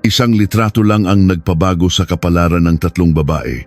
Isang litrato lang ang nagpabago sa kapalaran ng tatlong babae.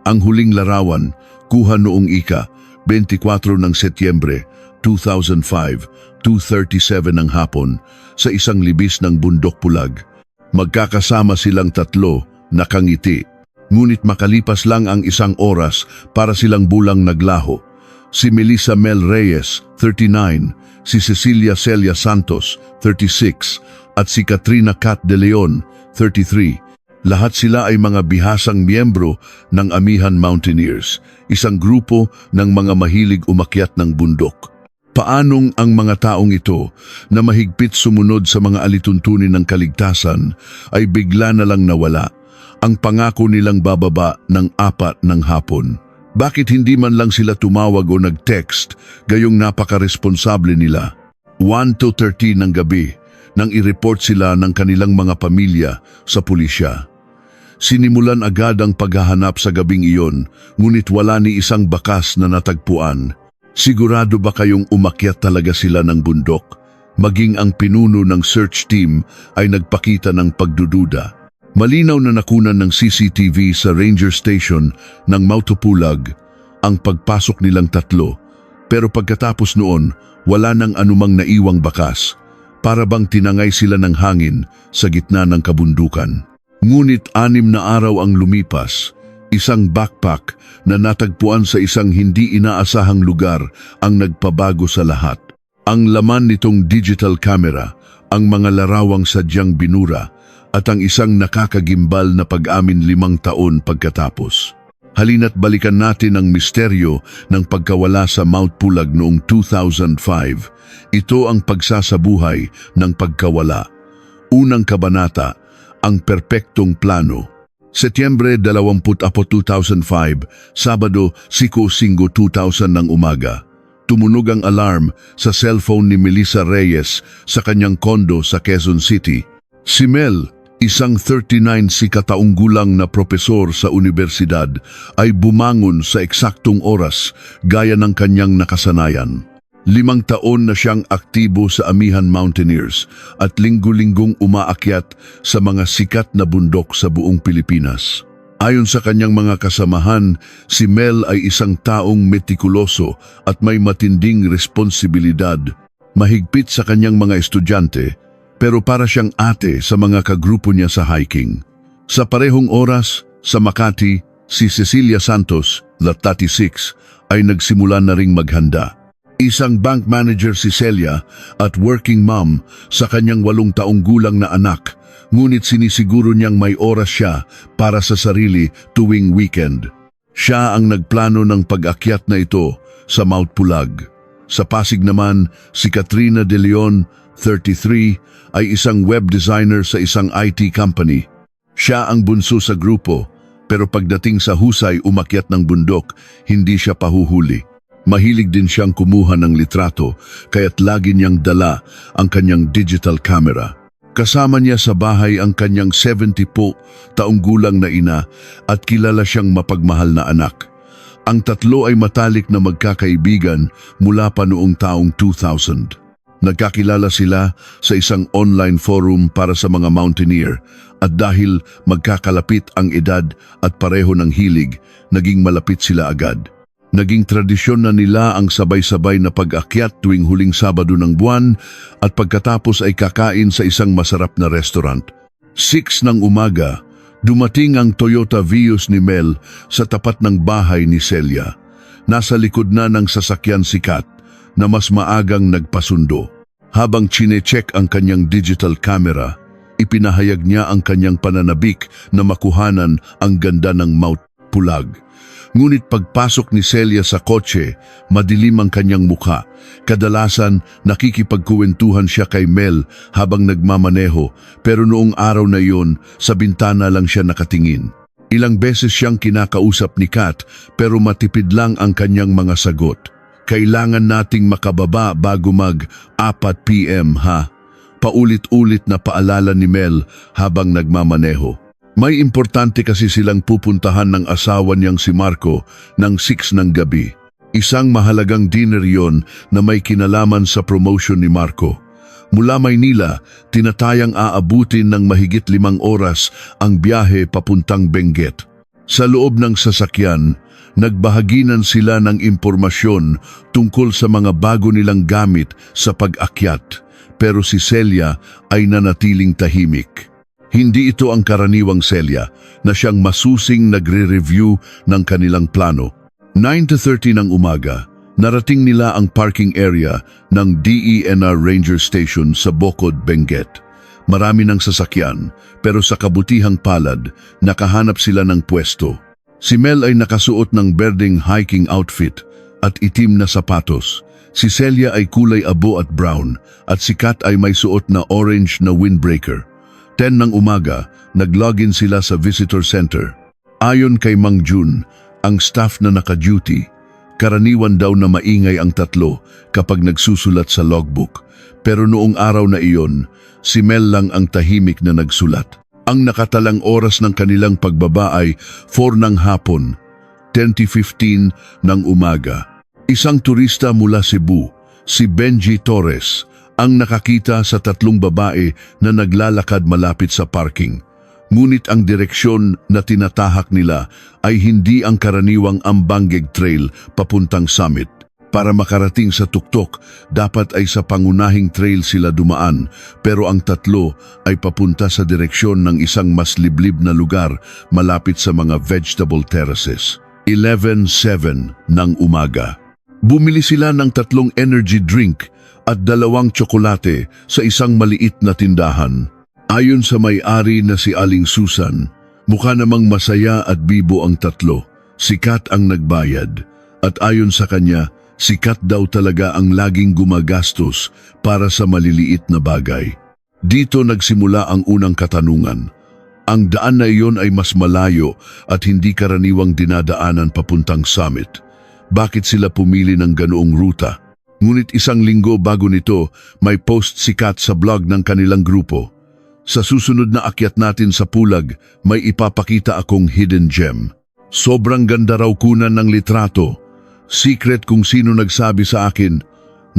Ang huling larawan, kuha noong 24 ng Setyembre 2005, 2:37 ng hapon, sa isang libis ng bundok Pulag. Magkakasama silang tatlo, nakangiti. Ngunit makalipas lang ang isang oras para silang bulang naglaho. Si Melissa Mel Reyes, 39, si Cecilia Celia Santos, 36, at si Katrina Cat de Leon, 33. Lahat sila ay mga bihasang miyembro ng Amihan Mountaineers, isang grupo ng mga mahilig umakyat ng bundok. Paanong ang mga taong ito na mahigpit sumunod sa mga alituntunin ng kaligtasan ay bigla na lang nawala? Ang pangako nilang bababa ng 4 ng hapon. Bakit hindi man lang sila tumawag o nag-text gayong napakaresponsable nila? 1:30 ng gabi nang i-report sila ng kanilang mga pamilya sa pulisya. Sinimulan agad ang paghahanap sa gabing iyon, ngunit wala ni isang bakas na natagpuan. Sigurado ba kayong umakyat talaga sila ng bundok? Maging ang pinuno ng search team ay nagpakita ng pagdududa. Malinaw na nakunan ng CCTV sa ranger station ng Mautopulag ang pagpasok nilang tatlo, pero pagkatapos noon, wala nang anumang naiwang bakas. Para bang tinangay sila ng hangin sa gitna ng kabundukan. Ngunit 6 na araw ang lumipas, isang backpack na natagpuan sa isang hindi inaasahang lugar ang nagpabago sa lahat. Ang laman nitong digital camera, ang mga larawang sadyang binura, at ang isang nakakagimbal na pag-amin 5 taon pagkatapos. Halina't balikan natin ang misteryo ng pagkawala sa Mount Pulag noong 2005. Ito ang pagsasabuhay ng pagkawala. Unang kabanata, ang perpektong plano. Setyembre 20, 2005, Sabado, 5:05 ng umaga. Tumunog ang alarm sa cellphone ni Melissa Reyes sa kanyang kondo sa Quezon City. Si Mel, isang 39 sikataong gulang na propesor sa universidad, ay bumangon sa eksaktong oras gaya ng kanyang nakasanayan. 5 taon na siyang aktibo sa Amihan Mountaineers at linggo-linggong umaakyat sa mga sikat na bundok sa buong Pilipinas. Ayon sa kanyang mga kasamahan, si Mel ay isang taong metikuloso at may matinding responsibilidad. Mahigpit sa kanyang mga estudyante, pero para siyang ate sa mga kagrupo niya sa hiking. Sa parehong oras, sa Makati, si Cecilia Santos, 36, ay nagsimula na ring maghanda. Isang bank manager si Celia at working mom sa kanyang 8 taong gulang na anak, ngunit sinisiguro niyang may oras siya para sa sarili tuwing weekend. Siya ang nagplano ng pag-akyat na ito sa Mount Pulag. Sa Pasig naman, si Katrina de Leon, 33, ay isang web designer sa isang IT company. Siya ang bunso sa grupo, pero pagdating sa husay umakyat ng bundok, hindi siya pahuhuli. Mahilig din siyang kumuha ng litrato, kaya't lagi niyang dala ang kanyang digital camera. Kasama niya sa bahay ang kanyang 70 taong gulang na ina at kilala siyang mapagmahal na anak. Ang tatlo ay matalik na magkakaibigan mula pa noong taong 2000. Nagkakilala sila sa isang online forum para sa mga mountaineer at dahil magkakalapit ang edad at pareho ng hilig, naging malapit sila agad. Naging tradisyon na nila ang sabay-sabay na pag-akyat tuwing huling Sabado ng buwan at pagkatapos ay kakain sa isang masarap na restaurant. 6 ng umaga, dumating ang Toyota Vios ni Mel sa tapat ng bahay ni Celia. Nasa likod na ng sasakyan si Kat na mas maagang nagpasundo. Habang chine-check ang kanyang digital camera, ipinahayag niya ang kanyang pananabik na makuhanan ang ganda ng Mount Pulag. Ngunit pagpasok ni Celia sa kotse, madilim ang kanyang mukha. Kadalasan, nakikipagkuwentuhan siya kay Mel habang nagmamaneho, pero noong araw na iyon, sa bintana lang siya nakatingin. Ilang beses siyang kinakausap ni Kat, pero matipid lang ang kanyang mga sagot. Kailangan nating makababa bago mag-4 PM ha? Paulit-ulit na paalala ni Mel habang nagmamaneho. May importante kasi silang pupuntahan ng asawa niyang si Marco ng 6 ng gabi. Isang mahalagang dinner yon na may kinalaman sa promotion ni Marco. Mula Maynila, tinatayang aabutin ng mahigit 5 oras ang biyahe papuntang Benguet. Sa loob ng sasakyan, nagbahaginan sila ng impormasyon tungkol sa mga bago nilang gamit sa pag-akyat, pero si Celia ay nanatiling tahimik. Hindi ito ang karaniwang Celia na siyang masusing nagre-review ng kanilang plano. 9:30 ng umaga, narating nila ang parking area ng DENR Ranger Station sa Bocod, Benguet. Marami ng sasakyan, pero sa kabutihang palad, nakahanap sila ng pwesto. Si Mel ay nakasuot ng berdeng hiking outfit at itim na sapatos. Si Celia ay kulay abo at brown at si Kat ay may suot na orange na windbreaker. 10 ng umaga, nag-login sila sa visitor center. Ayon kay Mang Jun, ang staff na naka-duty, karaniwan daw na maingay ang tatlo kapag nagsusulat sa logbook. Pero noong araw na iyon, si Mel lang ang tahimik na nagsulat. Ang nakatalang oras ng kanilang pagbaba ay 4 ng hapon, 10:15 ng umaga. Isang turista mula Cebu, si Benji Torres, ang nakakita sa 3 babae na naglalakad malapit sa parking. Ngunit ang direksyon na tinatahak nila ay hindi ang karaniwang Ambanggeg Trail papuntang summit. Para makarating sa tuktok, dapat ay sa pangunahing trail sila dumaan, pero ang tatlo ay papunta sa direksyon ng isang mas liblib na lugar malapit sa mga vegetable terraces. 11:07 ng umaga. Bumili sila ng 3 energy drink at 2 tsokolate sa isang maliit na tindahan. Ayon sa may-ari na si Aling Susan, mukha namang masaya at bibo ang tatlo. Si Kat ang nagbayad at ayon sa kanya, si Kat daw talaga ang laging gumagastos para sa maliliit na bagay. Dito nagsimula ang unang katanungan. Ang daan na iyon ay mas malayo at hindi karaniwang dinadaanan papuntang summit. Bakit sila pumili ng ganoong ruta? Ngunit 1 linggo bago nito, may post si Kat sa blog ng kanilang grupo. Sa susunod na akyat natin sa Pulag, may ipapakita akong hidden gem. Sobrang ganda raw kunan ng litrato. Secret kung sino nagsabi sa akin.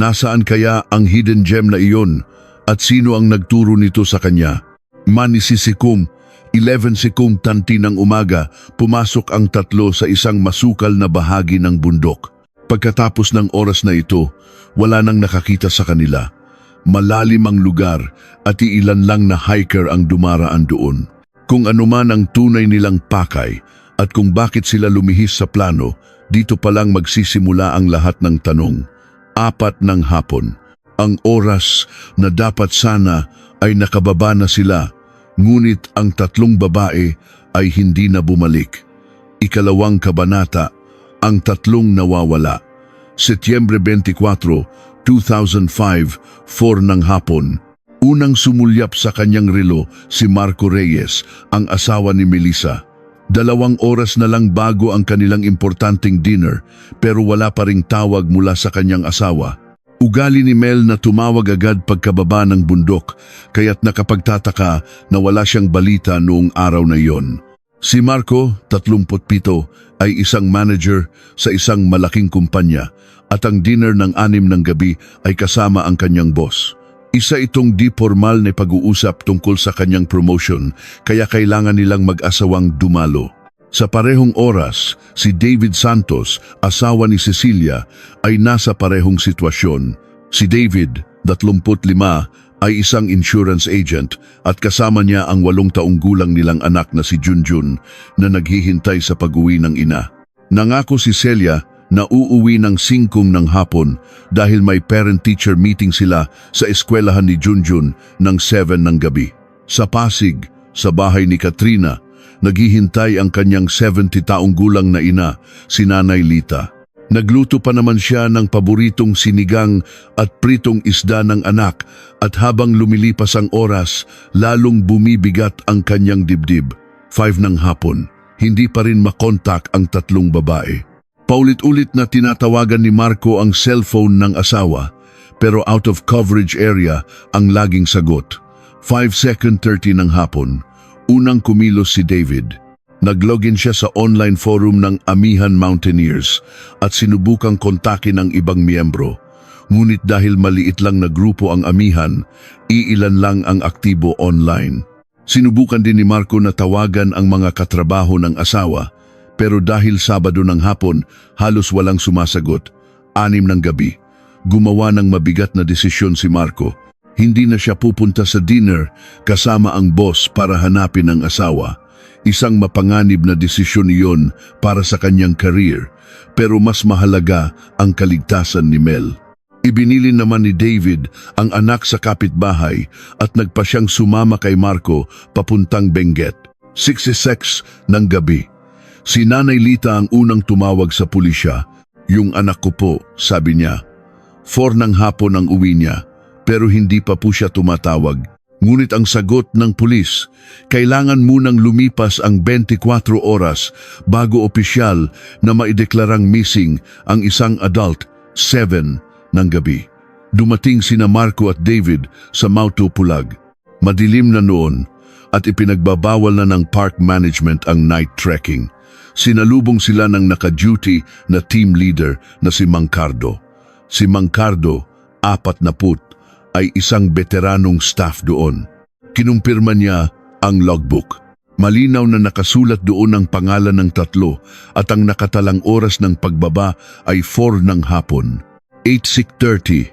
Nasaan kaya ang hidden gem na iyon at sino ang nagturo nito sa kanya? Manisisikum, 11:10 ng umaga, pumasok ang tatlo sa isang masukal na bahagi ng bundok. Pagkatapos ng oras na ito, wala nang nakakita sa kanila. Malalim ang lugar at iilan lang na hiker ang dumaraan doon. Kung ano man ang tunay nilang pakay at kung bakit sila lumihis sa plano, dito pa lang magsisimula ang lahat ng tanong. 4 ng hapon. Ang oras na dapat sana ay nakababa na sila, ngunit ang 3 babae ay hindi na bumalik. 2 kabanata, ang 3 nawawala. Setyembre 24, 2005, 4 ng hapon. Unang sumulyap sa kanyang relo si Marco Reyes, ang asawa ni Melissa. 2 oras na lang bago ang kanilang importanteng dinner, pero wala pa ring tawag mula sa kanyang asawa. Ugali ni Mel na tumawag agad pagkababa ng bundok, kaya't nakapagtataka na wala siyang balita noong araw na iyon. Si Marco, 37, ay isang manager sa isang malaking kumpanya at ang dinner ng 6 ng gabi ay kasama ang kanyang boss. Isa itong di formal na pag-uusap tungkol sa kanyang promotion, kaya kailangan nilang mag-asawang dumalo. Sa parehong oras, si David Santos, asawa ni Cecilia, ay nasa parehong sitwasyon. Si David, 35, ay isang insurance agent at kasama niya ang 8 taong gulang nilang anak na si Junjun na naghihintay sa pag-uwi ng ina. Nangako si Celia na uuwi ng 5 ng hapon dahil may parent-teacher meeting sila sa eskwelahan ni Junjun ng 7 ng gabi. Sa Pasig, sa bahay ni Katrina, naghihintay ang kanyang 70 taong gulang na ina, si Nanay Lita. Nagluto pa naman siya ng paboritong sinigang at pritong isda ng anak at habang lumilipas ang oras, lalong bumibigat ang kanyang dibdib. 5 ng hapon, hindi pa rin makontak ang 3 babae. Paulit-ulit na tinatawagan ni Marco ang cellphone ng asawa, pero out of coverage area ang laging sagot. 5:30 ng hapon, unang kumilos si David. Nag-login siya sa online forum ng Amihan Mountaineers at sinubukang kontakin ang ibang miyembro. Ngunit dahil maliit lang na grupo ang amihan, iilan lang ang aktibo online. Sinubukan din ni Marco na tawagan ang mga katrabaho ng asawa, pero dahil Sabado ng hapon, halos walang sumasagot. 6 ng gabi. Gumawa ng mabigat na desisyon si Marco. Hindi na siya pupunta sa dinner kasama ang boss para hanapin ang asawa. Isang mapanganib na desisyon iyon para sa kanyang career, pero mas mahalaga ang kaligtasan ni Mel. Ibinili naman ni David ang anak sa kapitbahay at nagpa siyang sumama kay Marco papuntang Benguet. 6:06 ng gabi. Si Nanay Lita ang unang tumawag sa pulisya. Yung anak ko po, sabi niya. 4 ng hapon ang uwi niya, pero hindi pa po siya tumatawag. Ngunit ang sagot ng pulis, kailangan munang lumipas ang 24 oras bago opisyal na maideklarang missing ang isang adult. 7 ng gabi. Dumating sina Marco at David sa Mauto Pulag. Madilim na noon at ipinagbabawal na ng park management ang night trekking. Sinalubong sila ng naka-duty na team leader na si Mang Cardo. Si Mang Cardo, 40, ay isang veteranong staff doon. Kinumpirma niya ang logbook. Malinaw na nakasulat doon ang pangalan ng 3 at ang nakatalang oras ng pagbaba ay 4 ng hapon. 8:30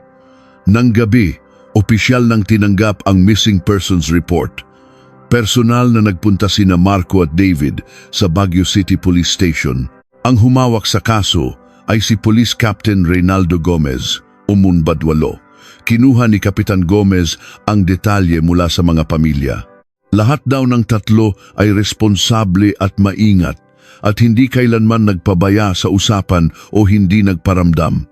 ng gabi, opisyal nang tinanggap ang missing persons report. Personal na nagpunta sina Marco at David sa Baguio City Police Station. Ang humawak sa kaso ay si Police Captain Reynaldo Gomez, Umunbadwalo. Kinuha ni Kapitan Gomez ang detalye mula sa mga pamilya. Lahat daw ng 3 ay responsable at maingat at hindi kailanman nagpabaya sa usapan o hindi nagparamdam.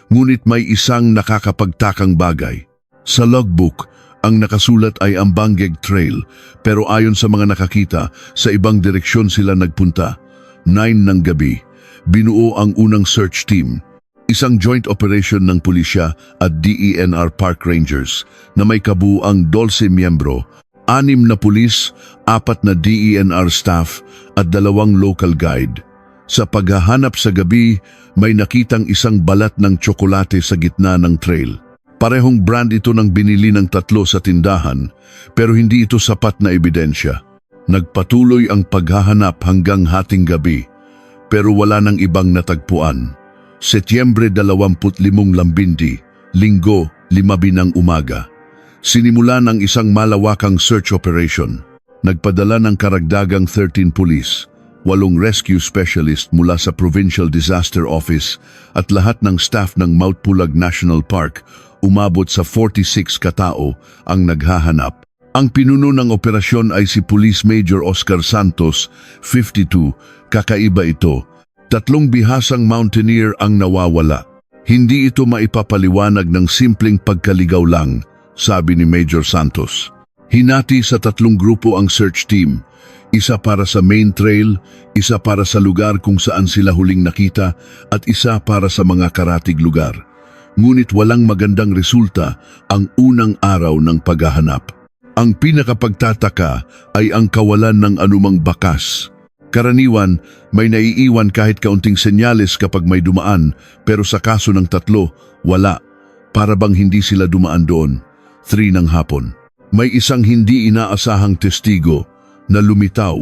Ngunit may isang nakakapagtakang bagay. Sa logbook, ang nakasulat ay ang Banggeg Trail, pero ayon sa mga nakakita, sa ibang direksyon sila nagpunta. 9 ng gabi, binuo ang unang search team. Isang joint operation ng pulisya at DENR Park Rangers na may kabuuang 12 miyembro, 6 na pulis, 4 na DENR staff at 2 local guide. Sa paghahanap sa gabi, may nakitang isang balat ng tsokolate sa gitna ng trail. Parehong brand ito ng binili ng 3 sa tindahan, pero hindi ito sapat na ebidensya. Nagpatuloy ang paghahanap hanggang hating gabi, pero wala nang ibang natagpuan. Setyembre 25 Lambindi, Linggo, 5 ng umaga. Sinimulan ang isang malawakang search operation. Nagpadala ng karagdagang 13 pulis, 8 rescue specialist mula sa Provincial Disaster Office at lahat ng staff ng Mount Pulag National Park. Umabot sa 46 katao ang naghahanap. Ang pinuno ng operasyon ay si Police Major Oscar Santos, 52, kakaiba ito. 3 bihasang mountaineer ang nawawala. Hindi ito maipapaliwanag ng simpleng pagkaligaw lang, sabi ni Major Santos. Hinati sa 3 grupo ang search team. Isa para sa main trail, isa para sa lugar kung saan sila huling nakita, at isa para sa mga karatig lugar. Ngunit walang magandang resulta ang unang araw ng paghahanap. Ang pinakapagtataka ay ang kawalan ng anumang bakas. Karaniwan, may naiiwan kahit kaunting senyales kapag may dumaan, pero sa kaso ng 3, wala. Para bang hindi sila dumaan doon. 3 ng hapon. May isang hindi inaasahang testigo na lumitaw.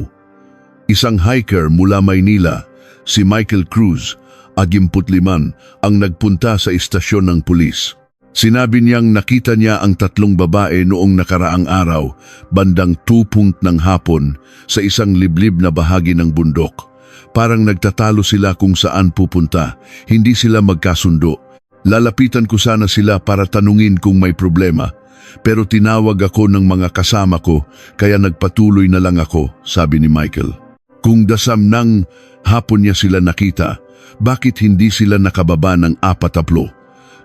Isang hiker mula Maynila, si Michael Cruz, 45, ang nagpunta sa istasyon ng pulis. Sinabi niyang nakita niya ang 3 babae noong nakaraang araw, bandang 2 ng hapon, sa isang liblib na bahagi ng bundok. Parang nagtatalo sila kung saan pupunta, hindi sila magkasundo. Lalapitan ko sana sila para tanungin kung may problema, pero tinawag ako ng mga kasama ko, kaya nagpatuloy na lang ako, sabi ni Michael. Kung dasam ng hapon niya sila nakita, bakit hindi sila nakababa ng 4?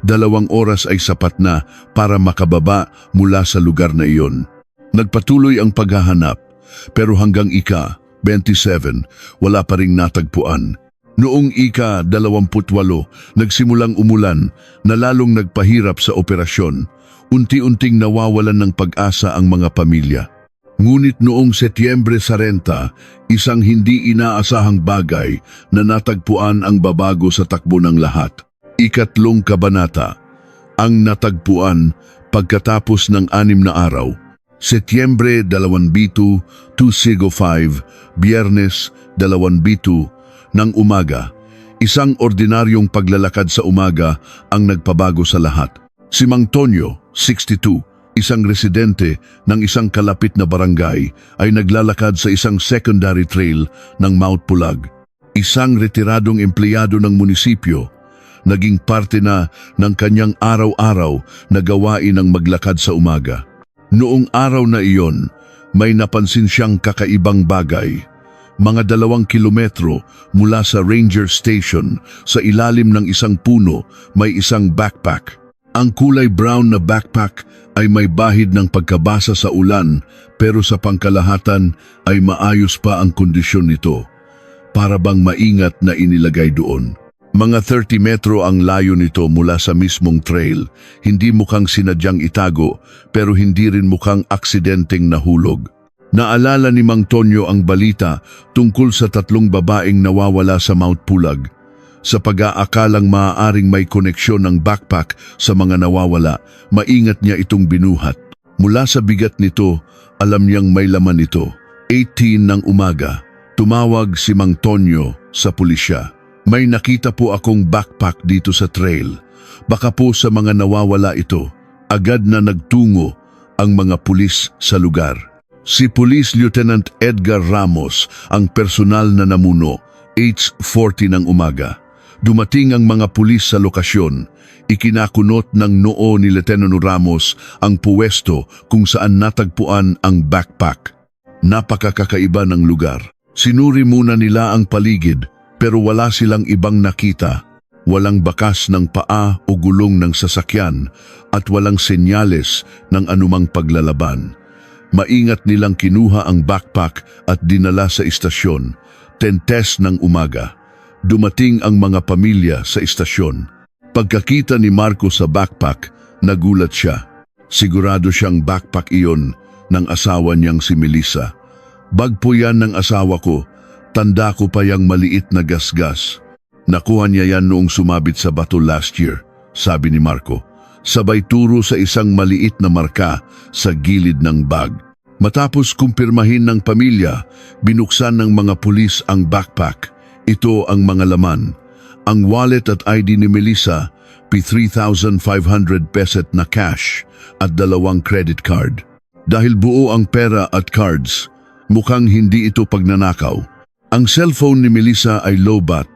2 oras ay sapat na para makababa mula sa lugar na iyon. Nagpatuloy ang paghahanap, pero hanggang ika-27, wala pa ring natagpuan. Noong ika-28, nagsimulang umulan na lalong nagpahirap sa operasyon. Unti-unting nawawalan ng pag-asa ang mga pamilya. Ngunit noong Setyembre 30, isang hindi inaasahang bagay na natagpuan ang babago sa takbo ng lahat. 3 kabanata. ang natagpuan pagkatapos ng 6 na araw. Setyembre 22, 2005, Biyernes 22 ng umaga. Isang ordinaryong paglalakad sa umaga ang nagpabago sa lahat. Si Mang Tonyo, 62, isang residente ng isang kalapit na barangay, ay naglalakad sa isang secondary trail ng Mount Pulag. Isang retiradong empleyado ng munisipyo, naging parte na ng kanyang araw-araw na gawain ng maglakad sa umaga. Noong araw na iyon, may napansin siyang kakaibang bagay. Mga 2 kilometro mula sa ranger station, sa ilalim ng isang puno, may isang backpack. Ang kulay brown na backpack ay may bahid ng pagkabasa sa ulan, pero sa pangkalahatan ay maayos pa ang kondisyon nito. Para bang maingat na inilagay doon. Mga 30 metro ang layo nito mula sa mismong trail. Hindi mukhang sinadyang itago, pero hindi rin mukhang aksidenteng nahulog. Naalala ni Mang Tonyo ang balita tungkol sa 3 babaeng nawawala sa Mount Pulag. Sa pag-aakalang maaaring may koneksyon ng backpack sa mga nawawala, maingat niya itong binuhat. Mula sa bigat nito, alam niyang may laman ito. 18 ng umaga, tumawag si Mang Tonyo sa pulisya. May nakita po akong backpack dito sa trail. Baka po sa mga nawawala ito. Agad na nagtungo ang mga pulis sa lugar. Si Police Lieutenant Edgar Ramos ang personal na namuno, 8:40 ng umaga. Dumating ang mga pulis sa lokasyon. Ikinakunot ng noo ni Lieutenant Ramos ang puwesto kung saan natagpuan ang backpack. Napakakakaiba ng lugar. Sinuri muna nila ang paligid, pero wala silang ibang nakita. Walang bakas ng paa o gulong ng sasakyan at walang senyales ng anumang paglalaban. Maingat nilang kinuha ang backpack at dinala sa istasyon. 10:10 ng umaga. Dumating ang mga pamilya sa istasyon. Pagkakita ni Marco sa backpack, nagulat siya. Sigurado siyang backpack iyon ng asawa niyang si Melissa. Bag po yan ng asawa ko. Tanda ko pa yang maliit na gasgas. Nakuha niya yan noong sumabit sa bato last year, sabi ni Marco. Sabay turo sa isang maliit na marka sa gilid ng bag. Matapos kumpirmahin ng pamilya, binuksan ng mga pulis ang backpack. Ito ang mga laman. Ang wallet at ID ni Melissa, ₱3,500 na cash at 2 credit card. Dahil buo ang pera at cards, mukhang hindi ito pagnanakaw. Ang cellphone ni Melissa ay lowbat.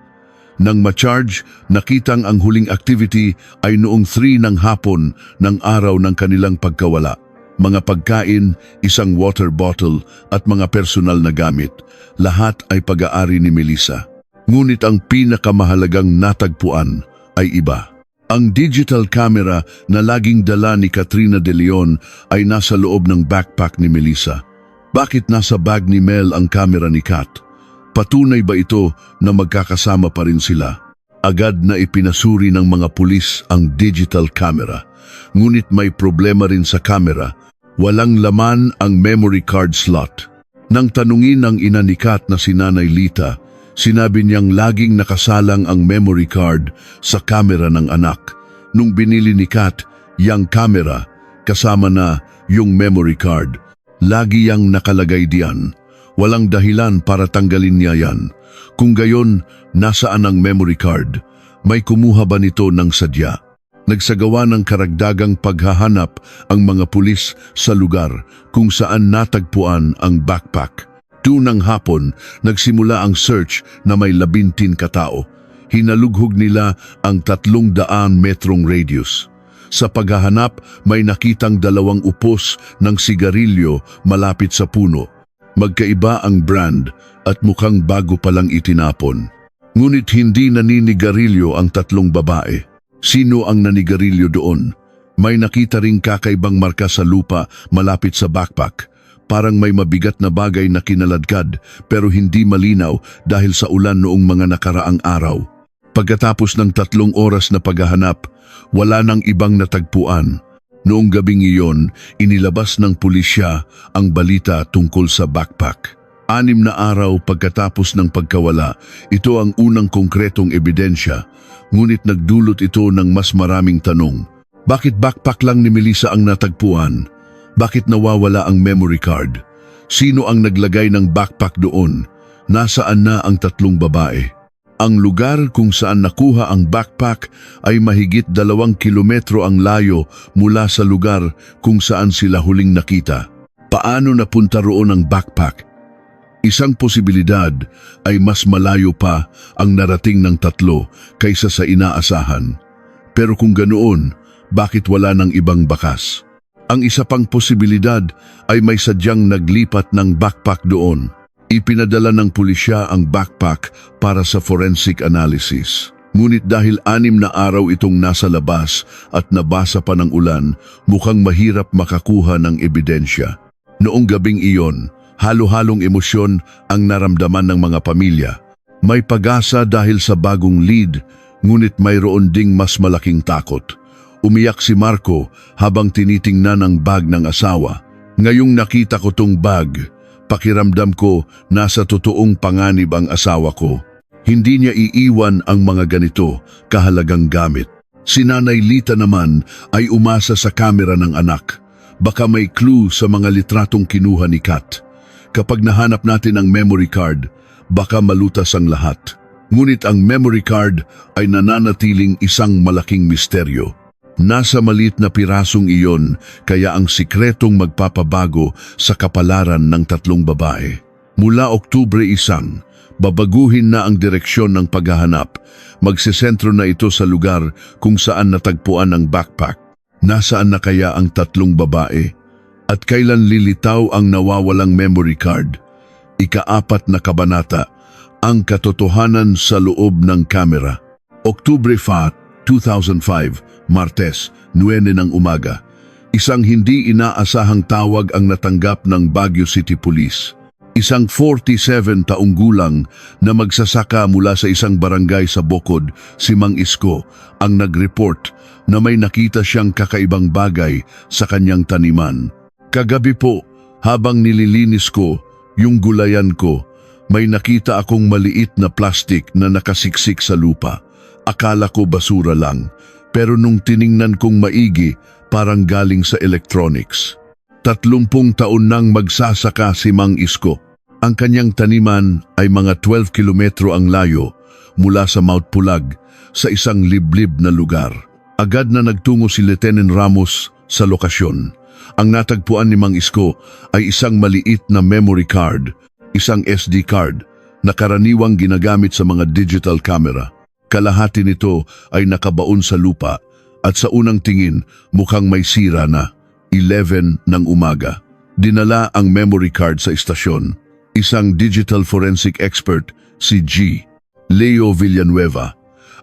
Nang ma-charge, nakitang ang huling activity ay noong 3 ng hapon ng araw ng kanilang pagkawala. Mga pagkain, isang water bottle at mga personal na gamit. Lahat ay pag-aari ni Melissa. Ngunit ang pinakamahalagang natagpuan ay iba. Ang digital camera na laging dala ni Katrina De Leon ay nasa loob ng backpack ni Melissa. Bakit nasa bag ni Mel ang camera ni Kat? Patunay ba ito na magkakasama pa rin sila? Agad na ipinasuri ng mga pulis ang digital camera. Ngunit may problema rin sa camera. Walang laman ang memory card slot. Nang tanungin ng ina ni Kat na si Nanay Lita, sinabi niyang laging nakasalang ang memory card sa camera ng anak. Nung binili ni Kat yang camera, kasama na yung memory card. Lagi yang nakalagay diyan. Walang dahilan para tanggalin niya yan. Kung gayon, nasaan ang memory card? May kumuha ba nito ng sadya? Nagsagawa ng karagdagang paghahanap ang mga pulis sa lugar kung saan natagpuan ang backpack. 2 ng hapon, nagsimula ang search na may 19 katao. Hinalughog nila ang 300 metrong radius. Sa paghahanap, may nakitang 2 upos ng sigarilyo malapit sa puno. Magkaiba ang brand at mukhang bago palang itinapon. Ngunit hindi naninigarilyo ang 3 babae. Sino ang nanigarilyo doon? May nakita ring kakaibang marka sa lupa malapit sa backpack. Parang may mabigat na bagay na kinaladkad pero hindi malinaw dahil sa ulan noong mga nakaraang araw. Pagkatapos ng 3 oras na paghahanap, wala nang ibang natagpuan. Noong gabing iyon, inilabas ng pulisya ang balita tungkol sa backpack. 6 na araw pagkatapos ng pagkawala, ito ang unang konkretong ebidensya, ngunit nagdulot ito ng mas maraming tanong. Bakit backpack lang ni Melissa ang natagpuan? Bakit nawawala ang memory card? Sino ang naglagay ng backpack doon? Nasaan na ang tatlong babae? Ang lugar kung saan nakuha ang backpack ay mahigit 2 kilometro ang layo mula sa lugar kung saan sila huling nakita. Paano napunta roon ang backpack? Isang posibilidad ay mas malayo pa ang narating ng tatlo kaysa sa inaasahan. Pero kung ganoon, bakit wala ng ibang bakas? Ang isa pang posibilidad ay may sadyang naglipat ng backpack doon. Ipinadala ng pulisya ang backpack para sa forensic analysis. Ngunit dahil 6 na araw itong nasa labas at nabasa pa ng ulan, mukhang mahirap makakuha ng ebidensya. Noong gabing iyon, halo-halong emosyon ang naramdaman ng mga pamilya. May pag-asa dahil sa bagong lead, ngunit mayroon ding mas malaking takot. Umiyak si Marco habang tinitingnan ang bag ng asawa. Ngayong nakita ko tong bag, pakiramdam ko nasa totoong panganib ang asawa ko. Hindi niya iiwan ang mga ganito kahalagang gamit. Si Nanay Lita naman ay umasa sa kamera ng anak. Baka may clue sa mga litratong kinuha ni Kat. Kapag nahanap natin ang memory card, baka malutas ang lahat. Ngunit ang memory card ay nananatiling isang malaking misteryo. Nasa maliit na pirasong iyon, kaya ang sikretong magpapabago sa kapalaran ng tatlong babae. Mula Oktubre 1, babaguhin na ang direksyon ng paghahanap. Magsisentro na ito sa lugar kung saan natagpuan ang backpack. Nasaan na kaya ang tatlong babae? At kailan lilitaw ang nawawalang memory card? Ika-4 na kabanata, ang katotohanan sa loob ng kamera. Oktubre 4, 2005, Martes, 9 ng umaga. Isang hindi inaasahang tawag ang natanggap ng Baguio City Police. Isang 47 taong gulang na magsasaka mula sa isang barangay sa Bocod, si Mang Isko, ang nag-report na may nakita siyang kakaibang bagay sa kanyang taniman. Kagabi po, habang nililinis ko yung gulayan ko, may nakita akong maliit na plastik na nakasiksik sa lupa. Akala ko basura lang. Pero nung tiningnan kong maigi, parang galing sa electronics. 30 taon nang magsasaka si Mang Isko. Ang kanyang taniman ay mga 12 kilometro ang layo mula sa Mount Pulag sa isang liblib na lugar. Agad na nagtungo si Lieutenant Ramos sa lokasyon. Ang natagpuan ni Mang Isko ay isang maliit na memory card, isang SD card na karaniwang ginagamit sa mga digital camera. Kalahati nito ay nakabaon sa lupa at sa unang tingin mukhang may sira na. 11 ng umaga. Dinala ang memory card sa istasyon. Isang digital forensic expert, si G. Leo Villanueva.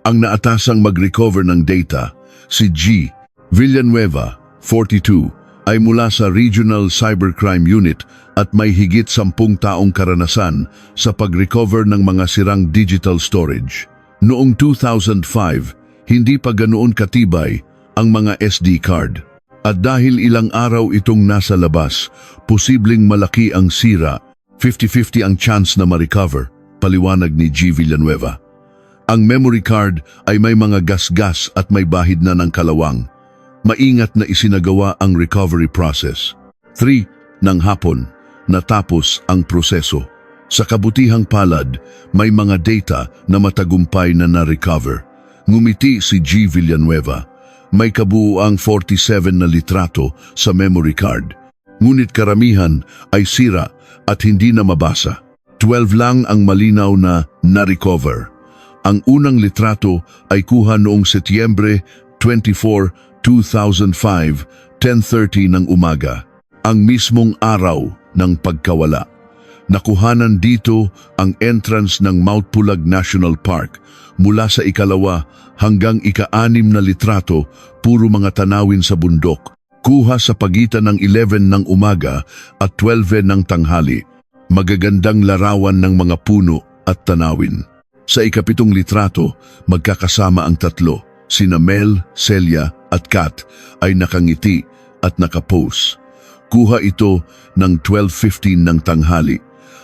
Ang naatasang mag-recover ng data, si G. Villanueva, 42, ay mula sa Regional Cybercrime Unit at may higit 10 taong karanasan sa pag-recover ng mga sirang digital storage. Noong 2005, hindi pa ganoon katibay ang mga SD card. At dahil ilang araw itong nasa labas, posibleng malaki ang sira, 50-50 ang chance na ma-recover, paliwanag ni G. Villanueva. Ang memory card ay may mga gas-gas at may bahid na ng kalawang. Maingat na isinagawa ang recovery process. 3 ng hapon, natapos ang proseso. Sa kabutihang palad, may mga data na matagumpay na na-recover. Ngumiti si G. Villanueva. May kabuuang 47 na litrato sa memory card. Ngunit karamihan ay sira at hindi na mabasa. 12 lang ang malinaw na na-recover. Ang unang litrato ay kuha noong Setyembre 24, 2005, 10:30 ng umaga. Ang mismong araw ng pagkawala. Nakuhanan dito ang entrance ng Mount Pulag National Park. Mula sa ikalawa hanggang ika-6 na litrato, puro mga tanawin sa bundok. Kuha sa pagitan ng 11 ng umaga at 12 ng tanghali. Magagandang larawan ng mga puno at tanawin. Sa ika-7 litrato, magkakasama ang tatlo. Sina Mel, Celia at Kat ay nakangiti at nakapose. Kuha ito ng 12:15 ng tanghali.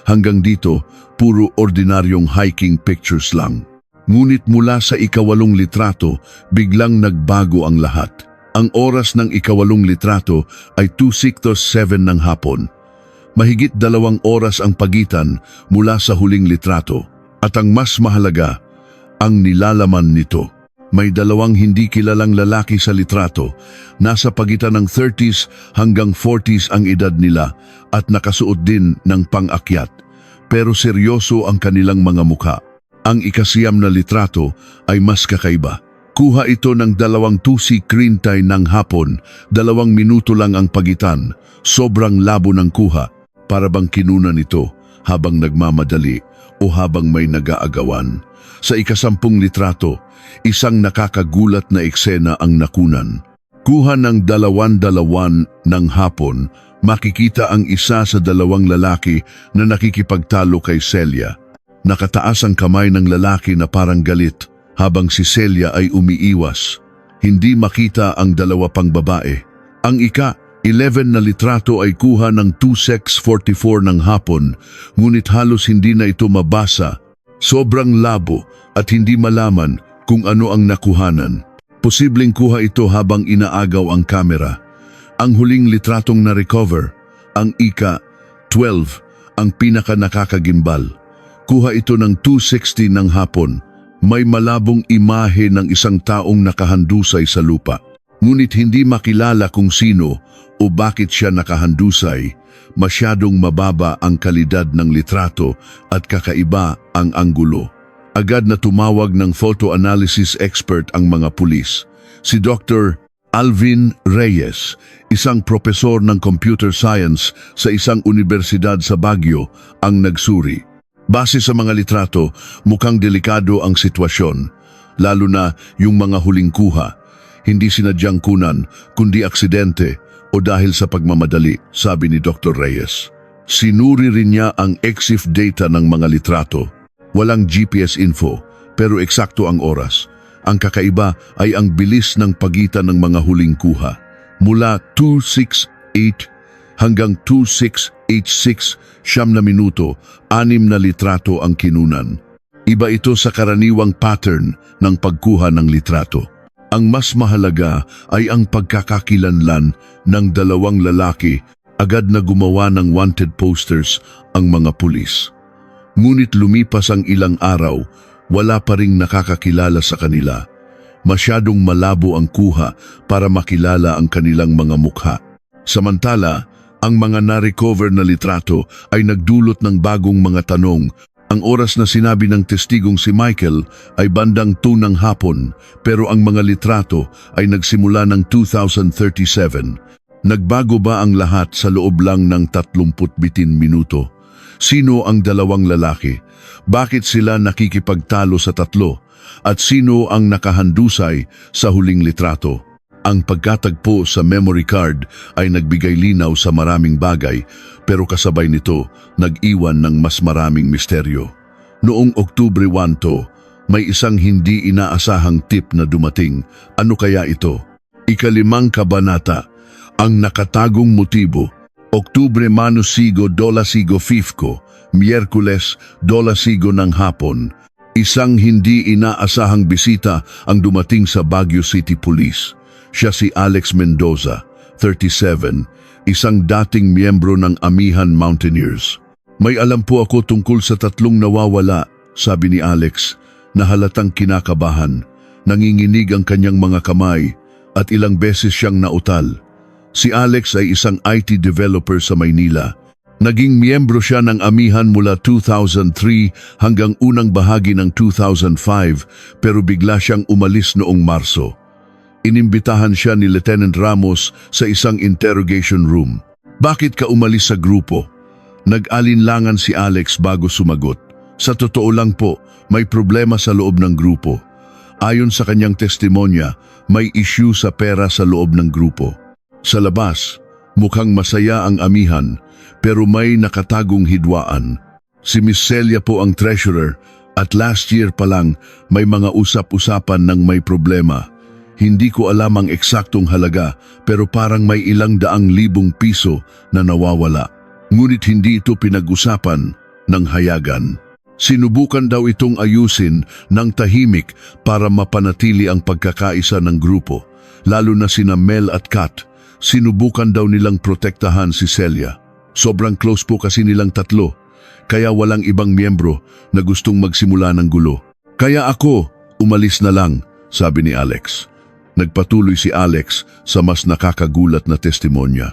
Hanggang dito, puro ordinaryong hiking pictures lang. Ngunit mula sa ika-8 litrato, biglang nagbago ang lahat. Ang oras ng ikawalong litrato ay 2:07 ng hapon. Mahigit 2 oras ang pagitan mula sa huling litrato. At ang mas mahalaga, ang nilalaman nito. May 2 hindi kilalang lalaki sa litrato. Nasa pagitan ng 30s hanggang 40s ang edad nila at nakasuot din ng pang-akyat. Pero seryoso ang kanilang mga mukha. Ang ikasiyam na litrato ay mas kakaiba. Kuha ito ng 2:30 ng hapon, 2 minuto lang ang pagitan. Sobrang labo ng kuha, para bang kinunan ito habang nagmamadali o habang may nag-aagawan. Sa ika-10 litrato, isang nakakagulat na eksena ang nakunan. Kuha ng 2:02 ng hapon, makikita ang isa sa 2 lalaki na nakikipagtalo kay Celia. Nakataas ang kamay ng lalaki na parang galit, habang si Celia ay umiiwas. Hindi makita ang 2 pang babae. Ang ika-11 na litrato ay kuha ng 2:44 ng hapon, ngunit halos hindi na ito mabasa. Sobrang labo at hindi malaman kung ano ang nakuhanan. Posibleng kuha ito habang inaagaw ang kamera. Ang huling litratong na-recover, ang ika-12, ang pinaka nakakagimbal. Kuha ito ng 2:60 ng hapon. May malabong imahe ng isang taong nakahandusay sa lupa. Ngunit hindi makilala kung sino o bakit siya nakahandusay. Masyadong mababa ang kalidad ng litrato at kakaiba ang anggulo. Agad na tumawag ng photo analysis expert ang mga pulis. Si Dr. Alvin Reyes, isang propesor ng computer science sa isang universidad sa Baguio, ang nagsuri. Base sa mga litrato, mukhang delikado ang sitwasyon, lalo na yung mga huling kuha. Hindi sinadyang kunan, kundi aksidente o dahil sa pagmamadali, sabi ni Dr. Reyes. Sinuri rin niya ang EXIF data ng mga litrato. Walang GPS info, pero eksakto ang oras. Ang kakaiba ay ang bilis ng pagitan ng mga huling kuha. Mula 2:68 hanggang 2:86, 9 na minuto, 6 na litrato ang kinunan. Iba ito sa karaniwang pattern ng pagkuha ng litrato. Ang mas mahalaga ay ang pagkakakilanlan ng 2 lalaki. Agad na gumawa ng wanted posters ang mga pulis. Ngunit lumipas ang ilang araw, wala pa ring nakakakilala sa kanila. Masyadong malabo ang kuha para makilala ang kanilang mga mukha. Samantala, ang mga na-recover na litrato ay nagdulot ng bagong mga tanong. Ang oras na sinabi ng testigong si Michael ay bandang 2 ng hapon, pero ang mga litrato ay nagsimula ng 2037. Nagbago ba ang lahat sa loob lang ng 30 minuto? Sino ang 2 lalaki? Bakit sila nakikipagtalo sa 3? At sino ang nakahandusay sa huling litrato? Ang pagkatagpo sa memory card ay nagbigay linaw sa maraming bagay, pero kasabay nito, nag-iwan ng mas maraming misteryo. Noong Oktubre 1 may isang hindi inaasahang tip na dumating. Ano kaya ito? Ika-5 kabanata, ang nakatagong motibo. Oktubre Manosigo Dolasigo Fifco, Miyerkules Dolasigo ng hapon. Isang hindi inaasahang bisita ang dumating sa Baguio City Police. Siya si Alex Mendoza, 37, isang dating miyembro ng Amihan Mountaineers. May alam po ako tungkol sa 3 nawawala, sabi ni Alex, na halatang kinakabahan. Nanginginig ang kanyang mga kamay at ilang beses siyang nautal. Si Alex ay isang IT developer sa Maynila. Naging miyembro siya ng Amihan mula 2003 hanggang unang bahagi ng 2005, pero bigla siyang umalis noong Marso. Inimbitahan siya ni Lieutenant Ramos sa isang interrogation room. Bakit ka umalis sa grupo? Nag-alinlangan si Alex bago sumagot. Sa totoo lang po, may problema sa loob ng grupo. Ayon sa kanyang testimonya, may issue sa pera sa loob ng grupo. Sa labas, mukhang masaya ang Amihan, pero may nakatagong hidwaan. Si Miss Celia po ang treasurer at last year pa lang may mga usap-usapan ng may problema. Hindi ko alam ang eksaktong halaga, pero parang may ilang 100,000 piso na nawawala. Ngunit hindi ito pinag-usapan ng hayagan. Sinubukan daw itong ayusin ng tahimik para mapanatili ang pagkakaisa ng grupo. lalo na sina Mel at Kat. Sinubukan daw nilang protektahan si Celia. Sobrang close po kasi nilang tatlo, kaya walang ibang miyembro na gustong magsimula ng gulo. Kaya ako, umalis na lang, sabi ni Alex. Nagpatuloy si Alex sa mas nakakagulat na testimonya.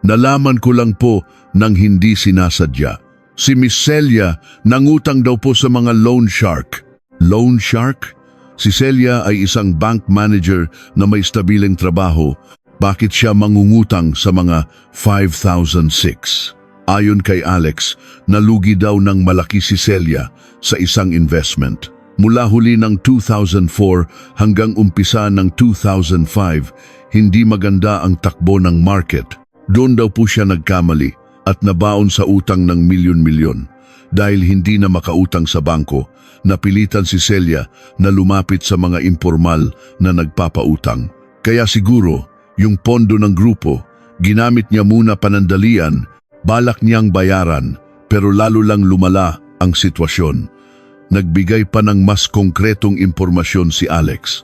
Nalaman ko lang po nang hindi sinasadya. Si Miss Celia nangutang daw po sa mga loan shark. Loan shark? Si Celia ay isang bank manager na may stabiling trabaho. Bakit siya mangungutang sa mga 5,006? Ayon kay Alex, nalugi daw ng malaki si Celia sa isang investment. Mula huli ng 2004 hanggang umpisa ng 2005, hindi maganda ang takbo ng market. Doon daw po siya nagkamali at nabaon sa utang ng milyon-milyon. Dahil hindi na makautang sa bangko, napilitan si Celia na lumapit sa mga impormal na nagpapautang. Kaya siguro, yung pondo ng grupo, ginamit niya muna panandalian, balak niyang bayaran, pero lalo lang lumala ang sitwasyon. Nagbigay pa ng mas konkretong impormasyon si Alex.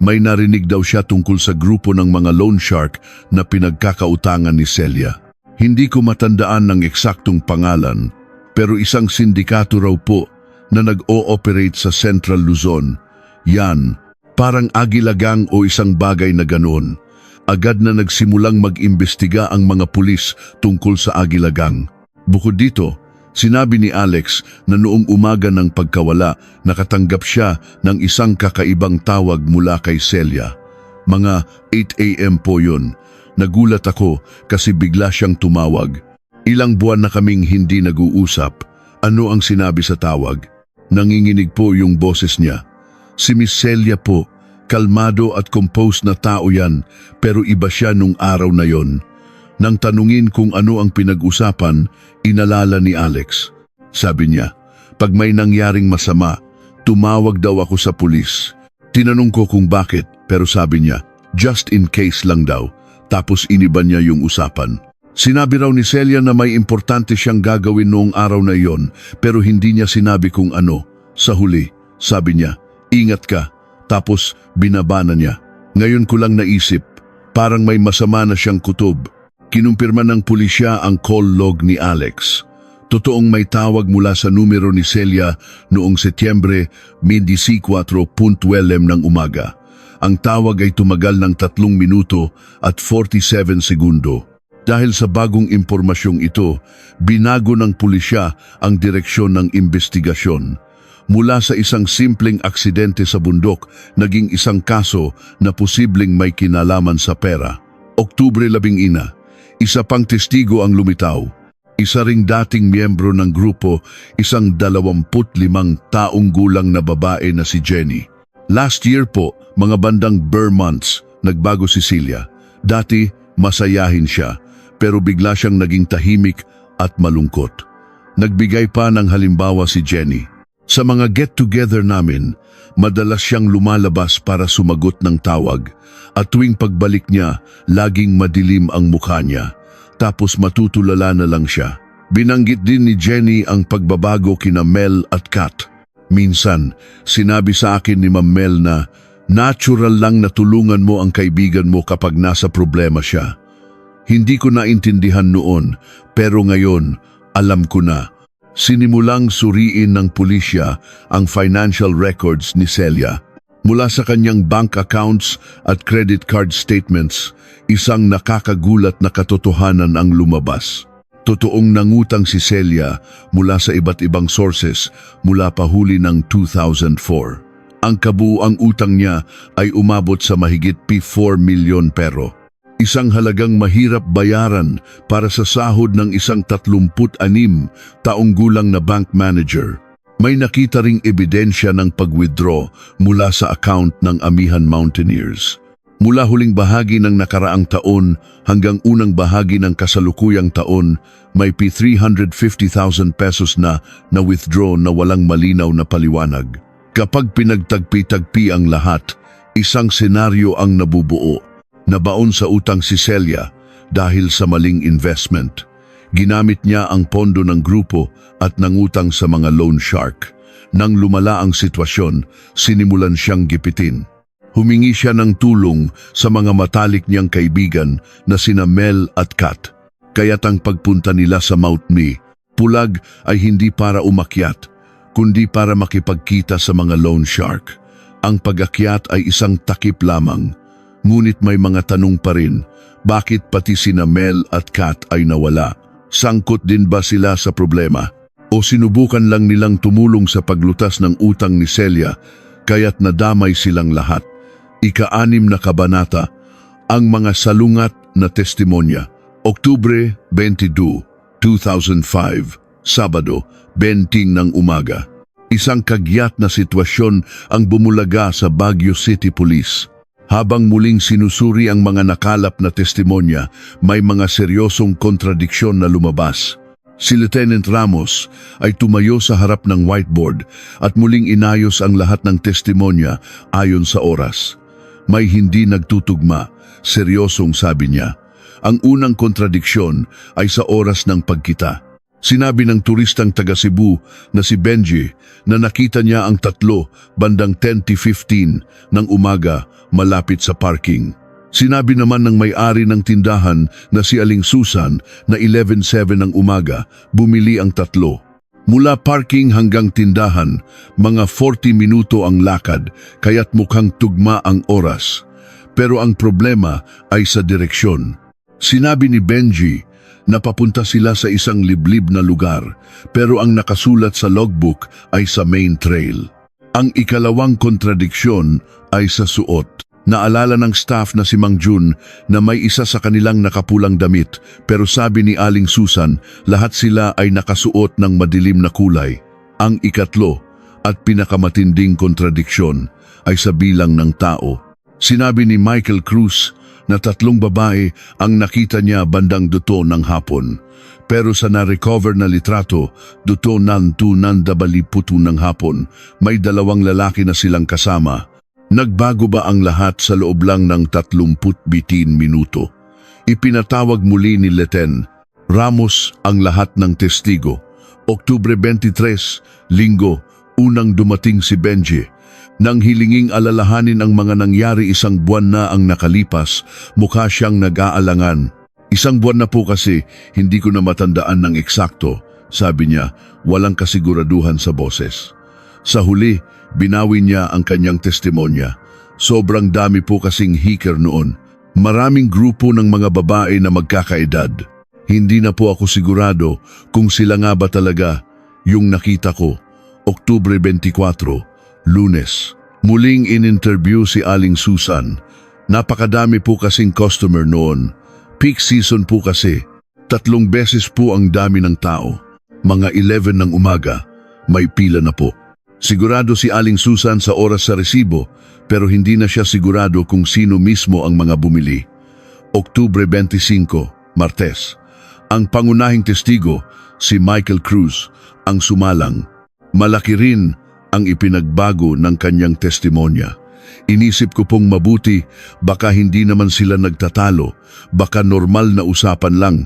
May narinig daw siya tungkol sa grupo ng mga loan shark na pinagkakautangan ni Celia. Hindi ko matandaan ng eksaktong pangalan, pero isang sindikato raw po na nag-ooperate sa Central Luzon. Yan, parang agilagang o isang bagay na ganoon. Agad na nagsimulang mag-imbestiga ang mga pulis tungkol sa agilagang. Bukod dito, sinabi ni Alex na noong umaga ng pagkawala, nakatanggap siya ng isang kakaibang tawag mula kay Celia. Mga 8 a.m. po yun. Nagulat ako kasi bigla siyang tumawag. Ilang buwan na kaming hindi nag-uusap. Ano ang sinabi sa tawag? Nanginginig po yung boses niya. Si Miss Celia po, kalmado at composed na tao yan, pero iba siya nung araw na yon. Nang tanungin kung ano ang pinag-usapan, inalala ni Alex. Sabi niya, pag may nangyaring masama, tumawag daw ako sa pulis. Tinanong ko kung bakit, pero sabi niya, just in case lang daw. Tapos iniba niya yung usapan. Sinabi raw ni Celia na may importante siyang gagawin noong araw na iyon, pero hindi niya sinabi kung ano. Sa huli, sabi niya, ingat ka. Tapos binaba na niya. Ngayon ko lang naisip, parang may masama na siyang kutob. Kinumpirma ng pulisya ang call log ni Alex. Totoong may tawag mula sa numero ni Celia noong Setyembre 24:12 ng umaga. Ang tawag ay tumagal ng 3 minuto at 47 segundo. Dahil sa bagong impormasyong ito, binago ng pulisya ang direksyon ng investigasyon. Mula sa isang simpleng aksidente sa bundok, naging isang kaso na posibleng may kinalaman sa pera. Oktubre 11, isa pang testigo ang lumitaw. Isa ring dating miyembro ng grupo, isang 25 taong gulang na babae na si Jenny. Last year po, mga bandang Burr months, nagbago si Celia. Dati, masayahin siya, pero bigla siyang naging tahimik at malungkot. Nagbigay pa ng halimbawa si Jenny. Sa mga get-together namin, madalas siyang lumalabas para sumagot ng tawag at tuwing pagbalik niya, laging madilim ang mukha niya. Tapos matutulala na lang siya. Binanggit din ni Jenny ang pagbabago kina Mel at Kat. Minsan, sinabi sa akin ni Ma'am Mel na natural lang na tulungan mo ang kaibigan mo kapag nasa problema siya. Hindi ko naintindihan noon, pero ngayon, alam ko na. Sinimulang suriin ng pulisya ang financial records ni Celia. Mula sa kanyang bank accounts at credit card statements, isang nakakagulat na katotohanan ang lumabas. Totoong nangutang si Celia mula sa iba't ibang sources mula pa huli ng 2004. Ang kabuuang utang niya ay umabot sa mahigit ₱4 milyon. Isang halagang mahirap bayaran para sa sahod ng isang 36 taong gulang na bank manager. May nakita ring ebidensya ng pag-withdraw mula sa account ng Amihan Mountaineers. Mula huling bahagi ng nakaraang taon hanggang unang bahagi ng kasalukuyang taon, may ₱350,000 na withdraw na walang malinaw na paliwanag. Kapag pinagtagpi-tagpi ang lahat, isang senaryo ang nabubuo. Nabaon sa utang si Celia dahil sa maling investment. Ginamit niya ang pondo ng grupo at nangutang sa mga loan shark. Nang lumala ang sitwasyon, sinimulan siyang gipitin. Humingi siya ng tulong sa mga matalik niyang kaibigan na sina Mel at Kat. Kaya't ang pagpunta nila sa Mount Mi, Pulag, ay hindi para umakyat, kundi para makipagkita sa mga loan shark. Ang pag-akyat ay isang takip lamang, ngunit may mga tanong pa rin. Bakit pati sina Mel at Kat ay nawala? Sangkot din ba sila sa problema? O sinubukan lang nilang tumulong sa paglutas ng utang ni Celia, kaya't nadamay silang lahat? Ika-6 na kabanata, ang mga salungat na testimonya. Oktubre 22, 2005, Sabado, 20 ng umaga. Isang kagyat na sitwasyon ang bumulaga sa Baguio City Police. Habang muling sinusuri ang mga nakalap na testimonya, may mga seryosong kontradiksyon na lumabas. Si Lieutenant Ramos ay tumayo sa harap ng whiteboard at muling inayos ang lahat ng testimonya ayon sa oras. May hindi nagtutugma, seryosong sabi niya. Ang unang kontradiksyon ay sa oras ng pagkita. Sinabi ng turistang taga Cebu na si Benji na nakita niya ang tatlo bandang 10:15 ng umaga malapit sa parking. Sinabi naman ng may-ari ng tindahan na si Aling Susan na 11:07 ng umaga bumili ang tatlo. Mula parking hanggang tindahan, mga 40 minuto ang lakad, kaya't mukhang tugma ang oras. Pero ang problema ay sa direksyon. Sinabi ni Benji na papunta sila sa isang liblib na lugar, pero ang nakasulat sa logbook ay sa main trail. Ang ikalawang kontradiksyon ay sa suot. Naalala ng staff na si Mang Jun na may isa sa kanilang nakapulang damit, pero sabi ni Aling Susan, lahat sila ay nakasuot ng madilim na kulay. Ang ikatlo at pinakamatinding kontradiksyon ay sa bilang ng tao. Sinabi ni Michael Cruz na 3 babae ang nakita niya bandang duto ng hapon. Pero sa na-recover na litrato, duto nantu nandabali puto ng hapon, may 2 lalaki na silang kasama. Nagbago ba ang lahat sa loob lang ng 30 minuto? Ipinatawag muli ni Lieutenant Ramos ang lahat ng testigo. Oktubre 23, Linggo, unang dumating si Benji. Nang hilinging alalahanin ang mga nangyari 1 buwan na ang nakalipas, mukha siyang nag-aalangan. 1 buwan na po kasi, hindi ko na matandaan ng eksakto, sabi niya, walang kasiguraduhan sa boses. Sa huli, binawi niya ang kanyang testimonya. Sobrang dami po kasing hiker noon. Maraming grupo ng mga babae na magkakaedad. Hindi na po ako sigurado kung sila nga ba talaga yung nakita ko. Oktubre 24, Lunes. Muling in-interview si Aling Susan. Napakadami po kasing customer noon. Peak season po kasi. 3 beses po ang dami ng tao. Mga 11 ng umaga, may pila na po. Sigurado si Aling Susan sa oras sa resibo, pero hindi na siya sigurado kung sino mismo ang mga bumili. Oktubre 25, Martes. Ang pangunahing testigo, si Michael Cruz, ang sumalang. Malaki rin ang ipinagbago ng kanyang testimonya. Inisip ko pong mabuti, baka hindi naman sila nagtatalo, baka normal na usapan lang,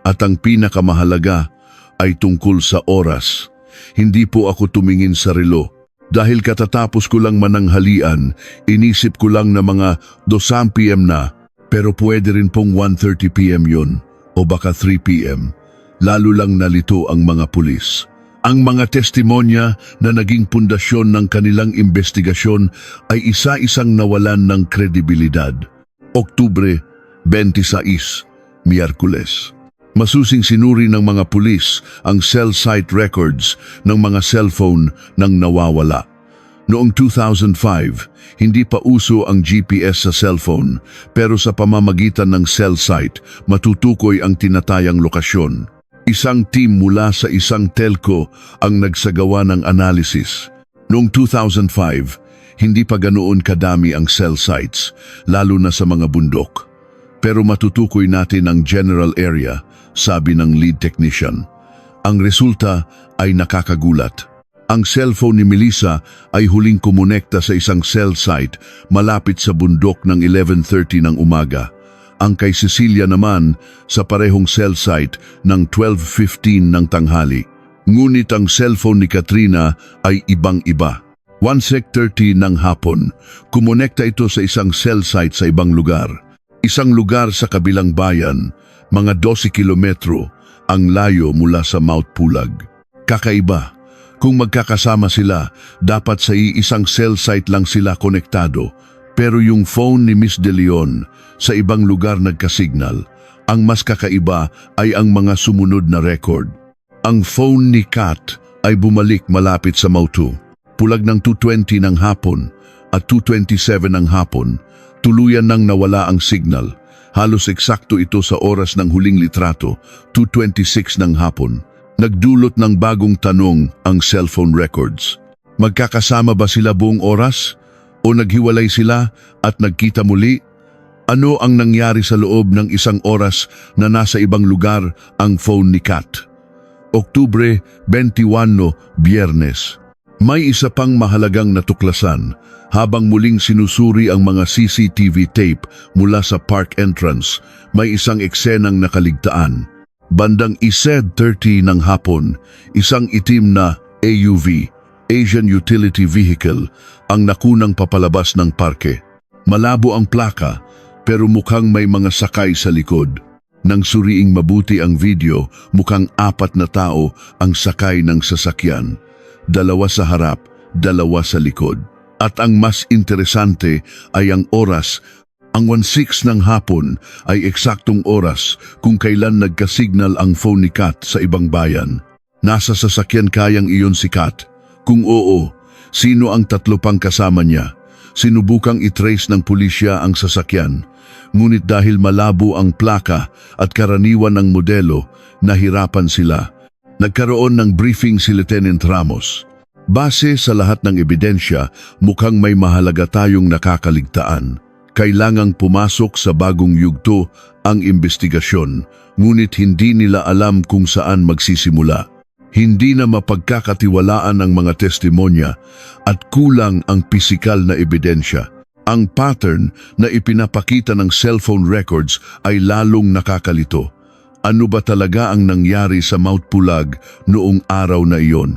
at ang pinakamahalaga ay tungkol sa oras. Hindi po ako tumingin sa relo. Dahil katatapos ko lang mananghalian, inisip ko lang na mga 2 p.m. na, pero pwede rin pong 1:30 p.m. yun, o baka 3 p.m. Lalo lang nalito ang mga pulis. Ang mga testimonya na naging pundasyon ng kanilang investigasyon ay isa-isang nawalan ng kredibilidad. Oktubre 26, Miyerkules. Masusing sinuri ng mga pulis ang cell site records ng mga cellphone nang nawawala. Noong 2005, hindi pa uso ang GPS sa cellphone, pero sa pamamagitan ng cell site, matutukoy ang tinatayang lokasyon. Isang team mula sa isang telco ang nagsagawa ng analysis. Noong 2005, hindi pa ganoon kadami ang cell sites, lalo na sa mga bundok. Pero matutukoy natin ang general area, sabi ng lead technician. Ang resulta ay nakakagulat. Ang cellphone ni Melissa ay huling kumonekta sa isang cell site malapit sa bundok ng 11:30 ng umaga. Ang kay Cecilia naman sa parehong cell site ng 12:15 ng tanghali. Ngunit ang cellphone ni Katrina ay ibang-iba. 1:30 ng hapon, kumonekta ito sa isang cell site sa ibang lugar. Isang lugar sa kabilang bayan, mga 12 kilometro, ang layo mula sa Mount Pulag. Kakaiba, kung magkakasama sila, dapat sa iisang cell site lang sila konektado. Pero yung phone ni Miss De Leon, sa ibang lugar nagkasignal. Ang mas kakaiba ay ang mga sumunod na record. Ang phone ni Kat ay bumalik malapit sa Mautu. Pulag ng 2:20 ng hapon at 2:27 ng hapon, tuluyan nang nawala ang signal. Halos eksakto ito sa oras ng huling litrato, 2:26 ng hapon. Nagdulot ng bagong tanong ang cellphone records. Magkakasama ba sila buong oras? O naghiwalay sila at nagkita muli? Ano ang nangyari sa loob ng isang oras na nasa ibang lugar ang phone ni Kat? Oktubre 21, Biyernes. May isa pang mahalagang natuklasan habang muling sinusuri ang mga CCTV tape mula sa park entrance. May isang eksenang nakaligtaan. Bandang 1:30 ng hapon, isang itim na AUV, Asian Utility Vehicle, ang nakunang papalabas ng parke. Malabo ang plaka pero mukhang may mga sakay sa likod. Nang suriing mabuti ang video, mukhang 4 na tao ang sakay ng sasakyan. 2 sa harap, 2 sa likod. At ang mas interesante ay ang oras. Ang 1:06 ng hapon ay eksaktong oras kung kailan nagkasignal ang phone ni Kat sa ibang bayan. Nasa sasakyan kayang iyon si Kat? Kung oo, sino ang 3 pang kasama niya? Sinubukang itrace ng pulisya ang sasakyan. Ngunit dahil malabo ang plaka at karaniwan ng modelo, nahirapan sila. Nagkaroon ng briefing si Lieutenant Ramos. Base sa lahat ng ebidensya, mukhang may mahalaga tayong nakakaligtaan. Kailangang pumasok sa bagong yugto ang investigasyon, ngunit hindi nila alam kung saan magsisimula. Hindi na mapagkakatiwalaan ang mga testimonya at kulang ang pisikal na ebidensya. Ang pattern na ipinapakita ng cellphone records ay lalong nakakalito. Ano ba talaga ang nangyari sa Mount Pulag noong araw na iyon?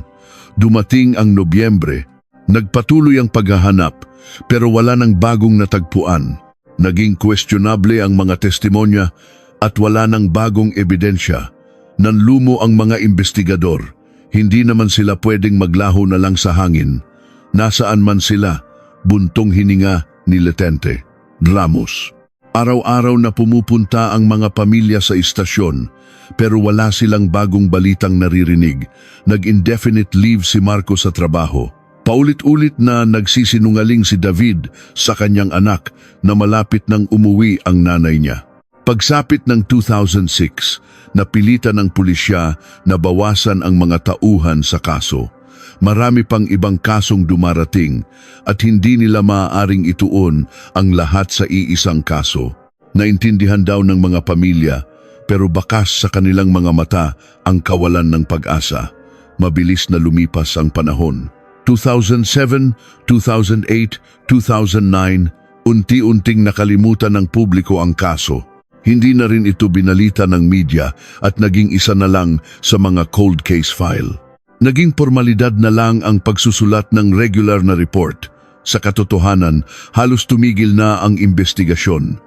Dumating ang Nobyembre. Nagpatuloy ang paghahanap pero wala nang bagong natagpuan. Naging questionable ang mga testimonya at wala nang bagong ebidensya. Nanlumo ang mga investigador. Hindi naman sila pwedeng maglaho na lang sa hangin. Nasaan man sila, buntong hininga ni Letente Ramos. Araw-araw na pumupunta ang mga pamilya sa istasyon pero wala silang bagong balitang naririnig. Nag-indefinite leave si Marco sa trabaho. Paulit-ulit na nagsisinungaling si David sa kanyang anak na malapit nang umuwi ang nanay niya. Pagsapit ng 2006, napilitan ng pulisya na bawasan ang mga tauhan sa kaso. Marami pang ibang kasong dumarating at hindi nila maaaring ituon ang lahat sa iisang kaso. Naintindihan daw ng mga pamilya pero bakas sa kanilang mga mata ang kawalan ng pag-asa. Mabilis na lumipas ang panahon. 2007, 2008, 2009, unti-unting nakalimutan ng publiko ang kaso. Hindi na rin ito binalita ng media at naging isa na lang sa mga cold case file. Naging formalidad na lang ang pagsusulat ng regular na report. Sa katotohanan, halos tumigil na ang investigasyon.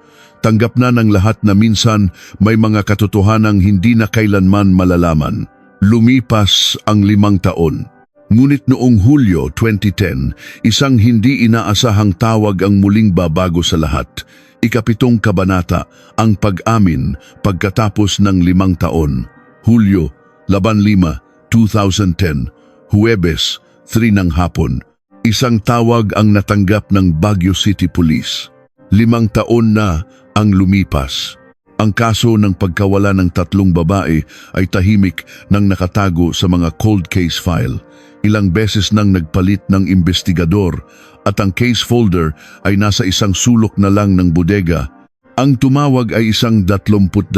Tanggap na ng lahat na minsan may mga katotohanang hindi na kailanman malalaman. Lumipas ang 5 taon. Ngunit noong Hulyo 2010, isang hindi inaasahang tawag ang muling babago sa lahat. Ika-7 kabanata, ang pag-amin pagkatapos ng 5 taon. Hulyo 15, 2010, Huwebes, 3 ng hapon. Isang tawag ang natanggap ng Baguio City Police. 5 taon na ang lumipas. Ang kaso ng pagkawala ng 3 babae ay tahimik nang nakatago sa mga cold case file. Ilang beses nang nagpalit ng investigador at ang case folder ay nasa isang sulok na lang ng bodega. Ang tumawag ay isang 32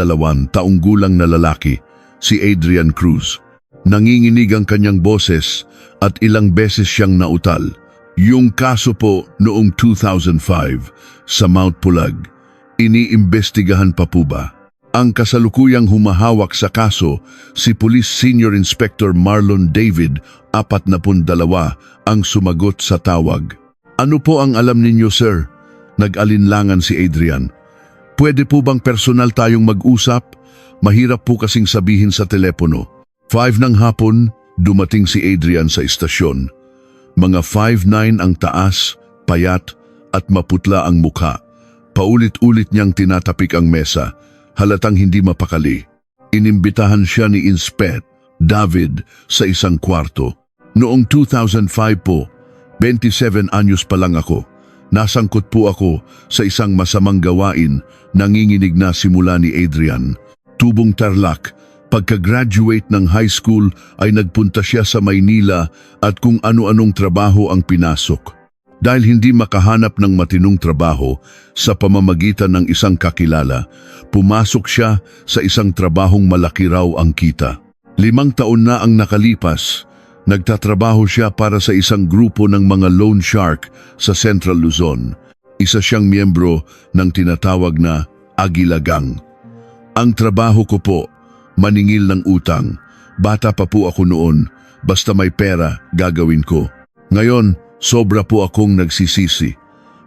taong gulang na lalaki, si Adrian Cruz. Nanginginig ang kanyang boses at ilang beses siyang nautal. Yung kaso po noong 2005 sa Mount Pulag, iniimbestigahan pa po ba? Ang kasalukuyang humahawak sa kaso, si Police Senior Inspector Marlon David, 42, ang sumagot sa tawag. Ano po ang alam ninyo, sir? Nag-alinlangan si Adrian. Pwede po bang personal tayong mag-usap? Mahirap po kasing sabihin sa telepono. 5 ng hapon, dumating si Adrian sa istasyon. Mga 5'9" ang taas, payat at maputla ang mukha. Paulit-ulit niyang tinatapik ang mesa, halatang hindi mapakali. Inimbitahan siya ni Inspect David sa isang kwarto. Noong 2005 po, 27 anyos pa lang ako. Nasangkot po ako sa isang masamang gawain, nanginginig na simula ni Adrian. Tubong Tarlac, pagka-graduate ng high school ay nagpunta siya sa Maynila at kung ano-anong trabaho ang pinasok. Dahil hindi makahanap ng matinong trabaho sa pamamagitan ng isang kakilala, pumasok siya sa isang trabahong malaki raw ang kita. 5 taon na ang nakalipas, nagtatrabaho siya para sa isang grupo ng mga loan shark sa Central Luzon. Isa siyang miyembro ng tinatawag na Aguila Gang. Ang trabaho ko po, maningil ng utang. Bata pa po ako noon, basta may pera, gagawin ko. Ngayon, sobra po akong nagsisisi.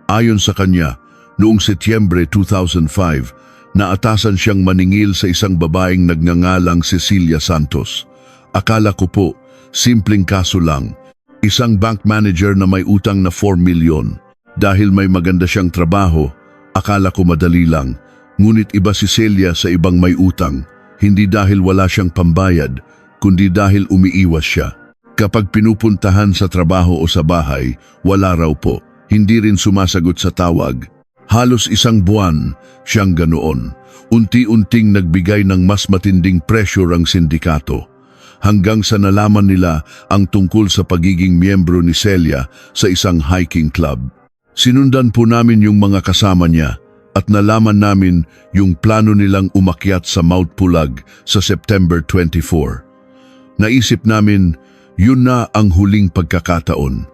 Ayon sa kanya, noong Setyembre 2005, naatasan siyang maningil sa isang babaeng nagngangalang Cecilia Santos. Akala ko po, simpleng kaso lang. Isang bank manager na may utang na 4 milyon. Dahil may maganda siyang trabaho, akala ko madali lang. Ngunit iba si Celia sa ibang may utang. Hindi dahil wala siyang pambayad, kundi dahil umiiwas siya. Kapag pinupuntahan sa trabaho o sa bahay, wala raw po. Hindi rin sumasagot sa tawag. Halos 1 buwan siyang ganoon. Unti-unting nagbigay ng mas matinding pressure ang sindikato. Hanggang sa nalaman nila ang tungkol sa pagiging miyembro ni Celia sa isang hiking club. Sinundan po namin yung mga kasama niya at nalaman namin yung plano nilang umakyat sa Mount Pulag sa September 24. Naisip namin, yun na ang huling pagkakataon.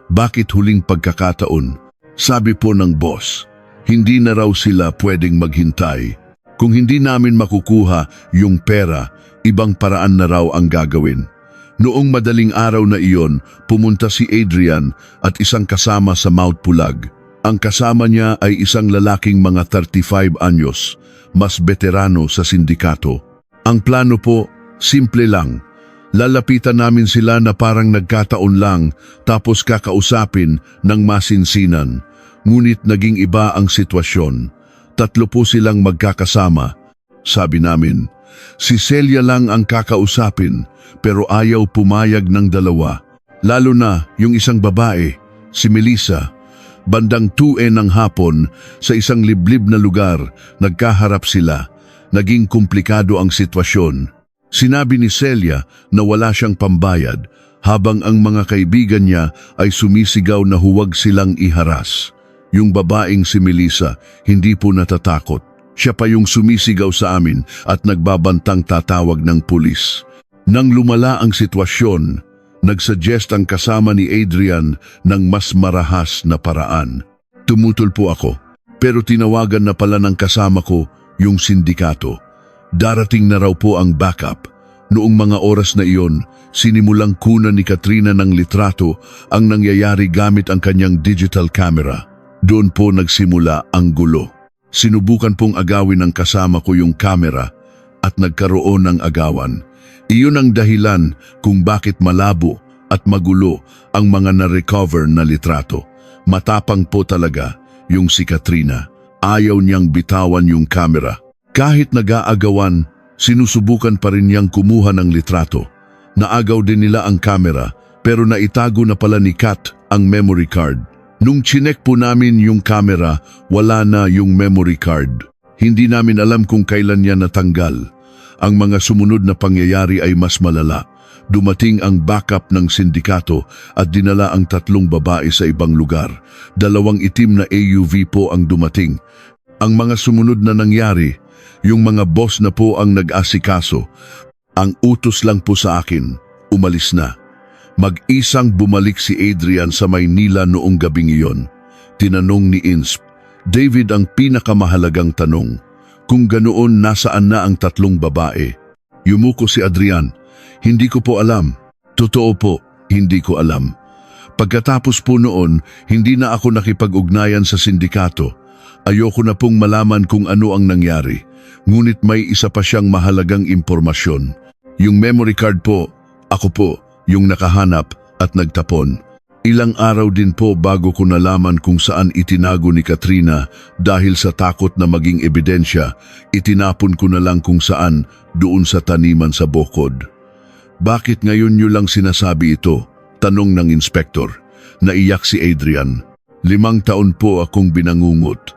Bakit huling pagkakataon? Sabi po ng boss, hindi na raw sila pwedeng maghintay. Kung hindi namin makukuha yung pera, ibang paraan na raw ang gagawin. Noong madaling araw na iyon, pumunta si Adrian at isang kasama sa Mount Pulag. Ang kasama niya ay isang lalaking mga 35 anyos, mas veterano sa sindikato. Ang plano po, simple lang. Lalapitan namin sila na parang nagkataon lang tapos kakausapin ng masinsinan. Ngunit naging iba ang sitwasyon. 3 po silang magkakasama. Sabi namin, si Celia lang ang kakausapin pero ayaw pumayag ng 2. Lalo na yung isang babae, si Melissa. Bandang 2 ng hapon, sa isang liblib na lugar, nagkaharap sila. Naging komplikado ang sitwasyon. Sinabi ni Celia na wala siyang pambayad, habang ang mga kaibigan niya ay sumisigaw na huwag silang iharas. Yung babaeng si Melissa, hindi po natatakot. Siya pa yung sumisigaw sa amin at nagbabantang tatawag ng pulis. Nang lumala ang sitwasyon, nagsuggest ang kasama ni Adrian ng mas marahas na paraan. Tumutol po ako, pero tinawagan na pala ng kasama ko yung sindikato. Darating na raw po ang backup. Noong mga oras na iyon, sinimulang kunan ni Katrina ng litrato ang nangyayari gamit ang kanyang digital camera. Doon po nagsimula ang gulo. Sinubukan pong agawin ng kasama ko yung camera at nagkaroon ng agawan. Iyon ang dahilan kung bakit malabo at magulo ang mga na-recover na litrato. Matapang po talaga yung si Katrina. Ayaw niyang bitawan yung camera. Kahit nag-aagawan, sinusubukan pa rin niyang kumuha ng litrato. Naagaw din nila ang camera pero naitago na pala ni Kat ang memory card. Nung chinek po namin yung camera, wala na yung memory card. Hindi namin alam kung kailan niya natanggal. Ang mga sumunod na pangyayari ay mas malala. Dumating ang backup ng sindikato at dinala ang 3 babae sa ibang lugar. 2 itim na AUV po ang dumating. Ang mga sumunod na nangyari, yung mga boss na po ang nag-asikaso. Ang utos lang po sa akin, umalis na. Mag-isang bumalik si Adrian sa Maynila noong gabing iyon. Tinanong ni Insp, David ang pinakamahalagang tanong, Kung ganoon, nasaan na ang tatlong babae? Yumuko si Adrian. Hindi ko po alam. Totoo po, hindi ko alam. Pagkatapos po noon, hindi na ako nakipag-ugnayan sa sindikato. Ayoko na pong malaman kung ano ang nangyari. Ngunit may isa pa siyang mahalagang impormasyon. Yung memory card po, ako po, yung nakahanap at nagtapon. Ilang araw din po bago ko nalaman kung saan itinago ni Katrina dahil sa takot na maging ebidensya, itinapon ko na lang kung saan, doon sa taniman sa bukod. Bakit ngayon niyo lang sinasabi ito? Tanong ng inspektor. Naiyak si Adrian. 5 taon po akong binangungot.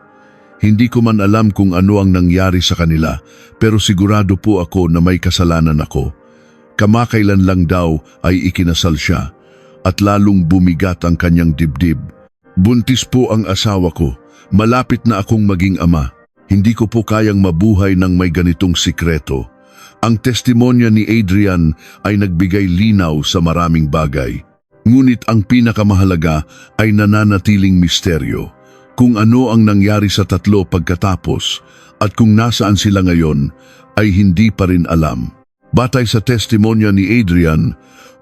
Hindi ko man alam kung ano ang nangyari sa kanila, pero sigurado po ako na may kasalanan ako. Kamakailan lang daw ay ikinasal siya at lalong bumigat ang kanyang dibdib. Buntis po ang asawa ko. Malapit na akong maging ama. Hindi ko po kayang mabuhay ng may ganitong sikreto. Ang testimonya ni Adrian ay nagbigay linaw sa maraming bagay. Ngunit ang pinakamahalaga ay nananatiling misteryo. Kung ano ang nangyari sa tatlo pagkatapos at kung nasaan sila ngayon ay hindi pa rin alam. Batay sa testimonya ni Adrian,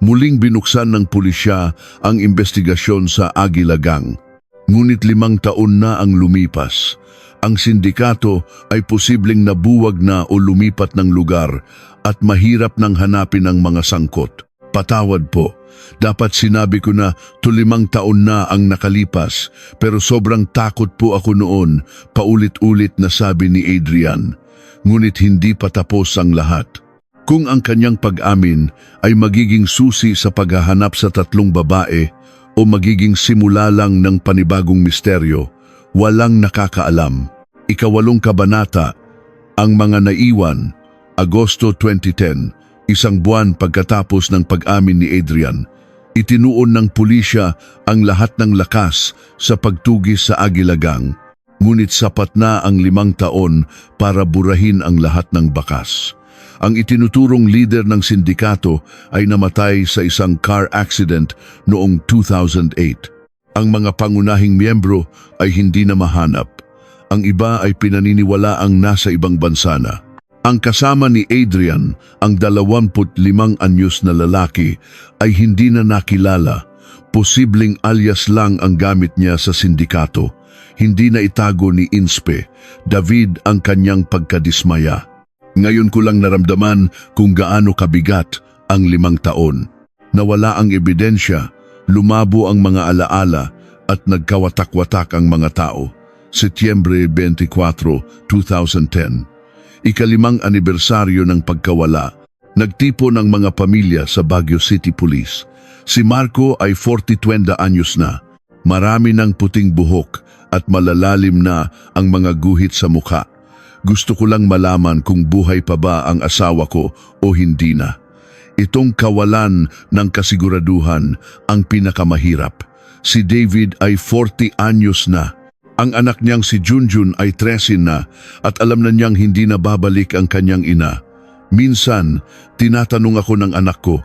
muling binuksan ng pulisya ang investigasyon sa Aguila Gang. Ngunit 5 taon na ang lumipas. Ang sindikato ay posibleng nabuwag na o lumipat ng lugar at mahirap nang hanapin ang mga sangkot. Patawad po. Dapat sinabi ko na 5 taon na ang nakalipas, pero sobrang takot po ako noon, paulit-ulit na sabi ni Adrian. Ngunit hindi pa tapos ang lahat. Kung ang kanyang pag-amin ay magiging susi sa paghahanap sa 3 babae o magiging simula lang ng panibagong misteryo, walang nakakaalam. 8 kabanata, ang mga naiwan, Agosto 2010, 1 buwan pagkatapos ng pag-amin ni Adrian. Itinuon ng pulisya ang lahat ng lakas sa pagtugis sa Aguila Gang. Ngunit sapat na ang 5 taon para burahin ang lahat ng bakas. Ang itinuturong leader ng sindikato ay namatay sa isang car accident noong 2008. Ang mga pangunahing miyembro ay hindi na mahanap. Ang iba ay pinaniniwala ang nasa ibang bansa na. Ang kasama ni Adrian, ang 25 anyos na lalaki, ay hindi na nakilala. Posibleng alias lang ang gamit niya sa sindikato. Hindi na itago ni Inspe, David, ang kanyang pagkadismaya. Ngayon ko lang naramdaman kung gaano kabigat ang 5 taon. Nawala ang ebidensya, lumabo ang mga alaala at nagkawatak-watak ang mga tao. Setyembre 24, 2010. 5th anibersaryo ng pagkawala. Nagtipo ng mga pamilya sa Baguio City Police. Si Marco ay 42 anyos na. Marami ng puting buhok at malalalim na ang mga guhit sa mukha. Gusto ko lang malaman kung buhay pa ba ang asawa ko o hindi na. Itong kawalan ng kasiguraduhan ang pinakamahirap. Si David ay 40 anyos na. Ang anak niyang si Junjun ay 13 na at alam na niyang hindi na babalik ang kanyang ina. Minsan, tinatanong ako ng anak ko,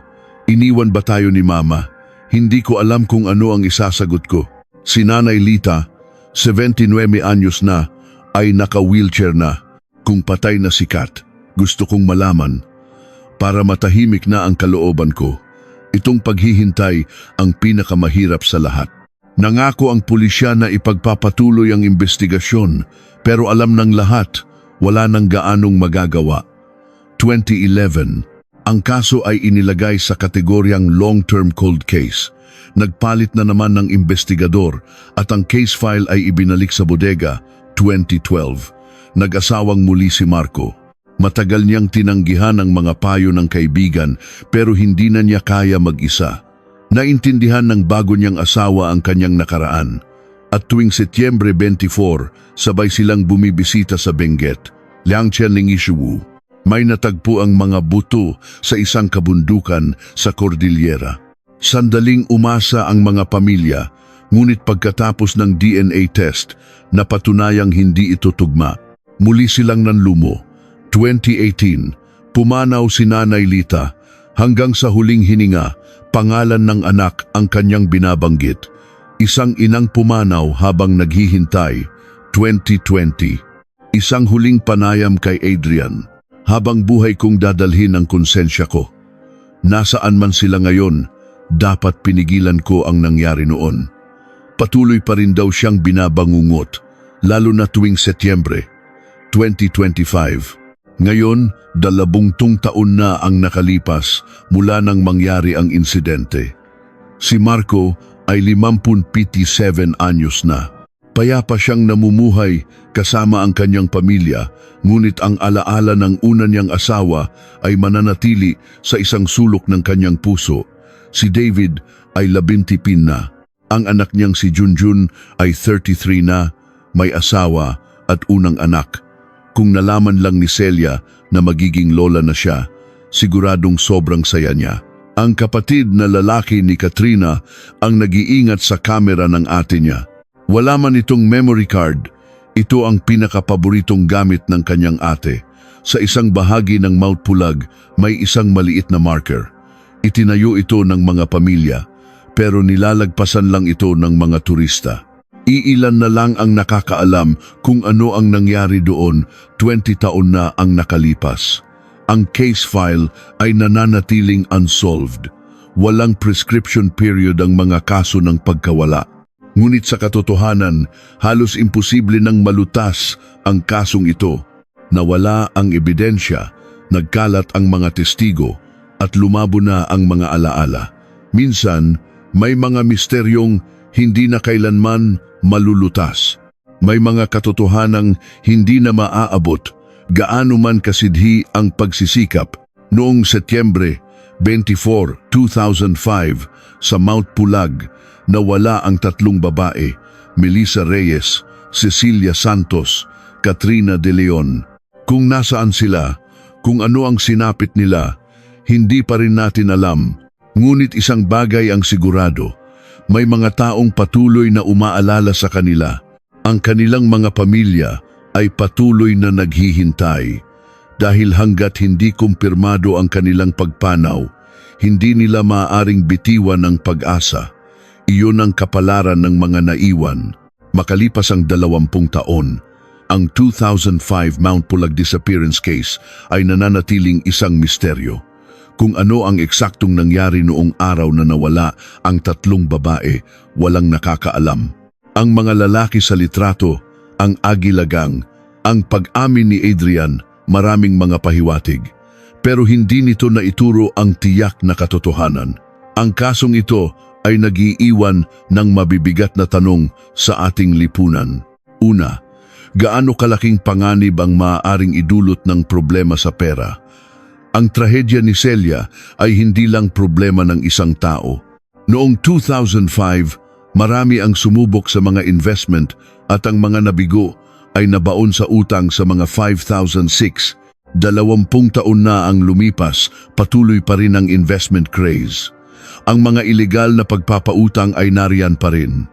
iniwan ba tayo ni Mama? Hindi ko alam kung ano ang isasagot ko. Si Nanay Lita, 79 anyos na, ay naka-wheelchair na. Kung patay na si Kat, gusto kong malaman. Para matahimik na ang kalooban ko, itong paghihintay ang pinakamahirap sa lahat. Nangako ang pulisya na ipagpapatuloy ang investigasyon, pero alam ng lahat, wala nang gaanong magagawa. 2011, ang kaso ay inilagay sa kategoryang long-term cold case. Nagpalit na naman ng investigador at ang case file ay ibinalik sa bodega. 2012, nag-asawang muli si Marco. Matagal niyang tinanggihan ang mga payo ng kaibigan pero hindi na niya kaya mag-isa. Naintindihan ng bago niyang asawa ang kanyang nakaraan. At tuwing Setyembre 24, sabay silang bumibisita sa Benguet, Liangchen ng Ishiwu. May natagpo ang mga buto sa isang kabundukan sa Cordillera. Sandaling umasa ang mga pamilya, ngunit pagkatapos ng DNA test, napatunayang hindi ito tugma. Muli silang nanlumo. 2018, pumanaw si Nanay Lita hanggang sa huling hininga. Pangalan ng anak ang kanyang binabanggit. Isang inang pumanaw habang naghihintay. 2020. Isang huling panayam kay Adrian. Habang buhay kong dadalhin ang konsensya ko. Nasaan man sila ngayon, dapat pinigilan ko ang nangyari noon. Patuloy pa rin daw siyang binabangungot, lalo na tuwing Setyembre 2025. Ngayon, 20 taon na ang nakalipas mula nang mangyari ang insidente. Si Marco ay 57 anyos na. Payapa siyang namumuhay kasama ang kanyang pamilya, ngunit ang alaala ng una niyang asawa ay mananatili sa isang sulok ng kanyang puso. Si David ay 17 na. Ang anak niyang si Junjun ay 33 na, may asawa at unang anak. Kung nalaman lang ni Celia na magiging lola na siya, siguradong sobrang saya niya. Ang kapatid na lalaki ni Katrina ang nag-iingat sa kamera ng ate niya. Wala man itong memory card, ito ang pinakapaboritong gamit ng kanyang ate. Sa isang bahagi ng Mount Pulag, may isang maliit na marker. Itinayo ito ng mga pamilya, pero nilalagpasan lang ito ng mga turista. Iilan na lang ang nakakaalam kung ano ang nangyari doon. 20 taon na ang nakalipas. Ang case file ay nananatiling unsolved. Walang prescription period ang mga kaso ng pagkawala. Ngunit sa katotohanan, halos imposible nang malutas ang kasong ito. Nawala ang ebidensya, nagkalat ang mga testigo, at lumabo na ang mga alaala. Minsan, may mga misteryong hindi na kailanman malulutas. May mga katotohanang hindi na maaabot, gaano man kasidhi ang pagsisikap. Noong Setyembre 24, 2005, sa Mount Pulag, nawala ang 3 babae, Melissa Reyes, Cecilia Santos, Katrina De Leon. Kung nasaan sila, kung ano ang sinapit nila, hindi pa rin natin alam. Ngunit isang bagay ang sigurado, may mga taong patuloy na umaalala sa kanila. Ang kanilang mga pamilya ay patuloy na naghihintay. Dahil hanggat hindi kumpirmado ang kanilang pagpanaw, hindi nila maaaring bitiwan ng pag-asa. Iyon ang kapalaran ng mga naiwan. Makalipas ang 20 taon, ang 2005 Mount Pulag disappearance case ay nananatiling isang misteryo. Kung ano ang eksaktong nangyari noong araw na nawala ang 3 babae, walang nakakaalam. Ang mga lalaki sa litrato, ang agilagang, ang pag-amin ni Adrian, maraming mga pahiwatig. Pero hindi nito naituro ang tiyak na katotohanan. Ang kasong ito ay nag-iiwan ng mabibigat na tanong sa ating lipunan. Una, gaano kalaking panganib ang maaaring idulot ng problema sa pera? Ang trahedya ni Celia ay hindi lang problema ng isang tao. Noong 2005, marami ang sumubok sa mga investment at ang mga nabigo ay nabaon sa utang sa mga 5,006. 20 taon na ang lumipas, patuloy pa rin ang investment craze. Ang mga ilegal na pagpapautang ay nariyan pa rin.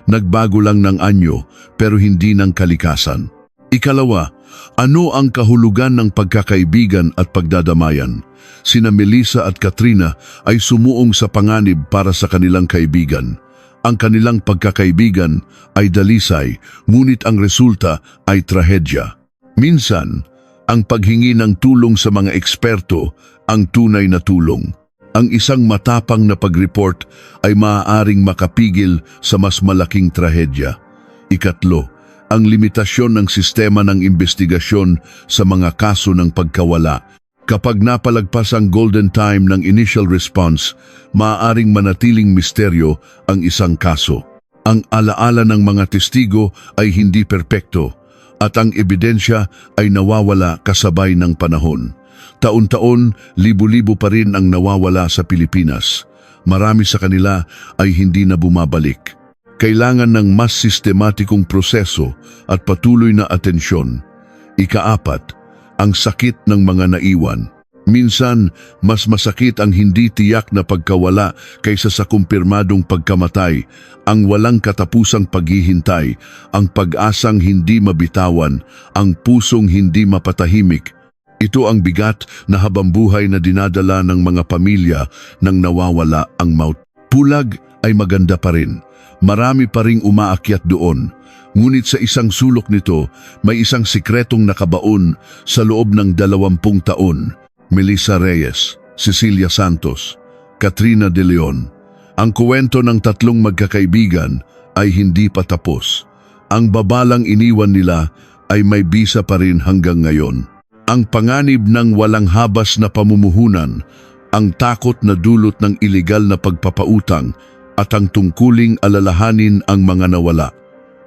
Nagbago lang ng anyo pero hindi ng kalikasan. Ikalawa, ano ang kahulugan ng pagkakaibigan at pagdadamayan? Sina Melissa at Katrina ay sumuong sa panganib para sa kanilang kaibigan. Ang kanilang pagkakaibigan ay dalisay, ngunit ang resulta ay trahedya. Minsan, ang paghingi ng tulong sa mga eksperto ang tunay na tulong. Ang isang matapang na pag-report ay maaaring makapigil sa mas malaking trahedya. Ikatlo, ang limitasyon ng sistema ng investigasyon sa mga kaso ng pagkawala. Kapag napalagpas ang golden time ng initial response, maaaring manatiling misteryo ang isang kaso. Ang alaala ng mga testigo ay hindi perpekto at ang ebidensya ay nawawala kasabay ng panahon. Taon-taon, libo-libo pa rin ang nawawala sa Pilipinas. Marami sa kanila ay hindi na bumabalik. Kailangan ng mas sistematikong proseso at patuloy na atensyon. Ikaapat, ang sakit ng mga naiwan. Minsan, mas masakit ang hindi tiyak na pagkawala kaysa sa kumpirmadong pagkamatay, ang walang katapusang paghihintay, ang pag-asang hindi mabitawan, ang pusong hindi mapatahimik. Ito ang bigat na habambuhay na dinadala ng mga pamilya nang nawawala ang Mount Pulag ay maganda pa rin. Marami pa ring umaakyat doon. Ngunit sa isang sulok nito, may isang sikretong nakabaon sa loob ng 20 taon. Melissa Reyes, Cecilia Santos, Katrina De Leon. Ang kwento ng tatlong magkakaibigan ay hindi pa tapos. Ang babalang iniwan nila ay may bisa pa rin hanggang ngayon. Ang panganib ng walang habas na pamumuhunan, ang takot na dulot ng iligal na pagpapautang, at ang tungkuling alalahanin ang mga nawala.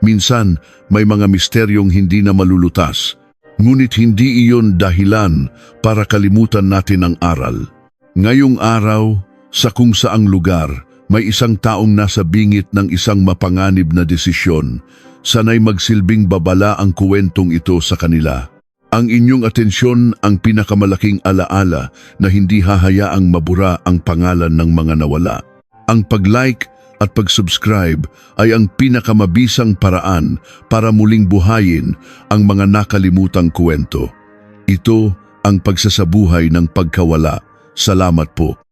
Minsan, may mga misteryong hindi na malulutas, ngunit hindi iyon dahilan para kalimutan natin ang aral. Ngayong araw, sa kung saang lugar, may isang taong nasa bingit ng isang mapanganib na desisyon. Sana'y magsilbing babala ang kwentong ito sa kanila. Ang inyong atensyon ang pinakamalaking alaala na hindi hahayaang mabura ang pangalan ng mga nawala. Ang pag-like at pag-subscribe ay ang pinakamabisang paraan para muling buhayin ang mga nakalimutang kwento. Ito ang pagsasabuhay ng pagkawala. Salamat po.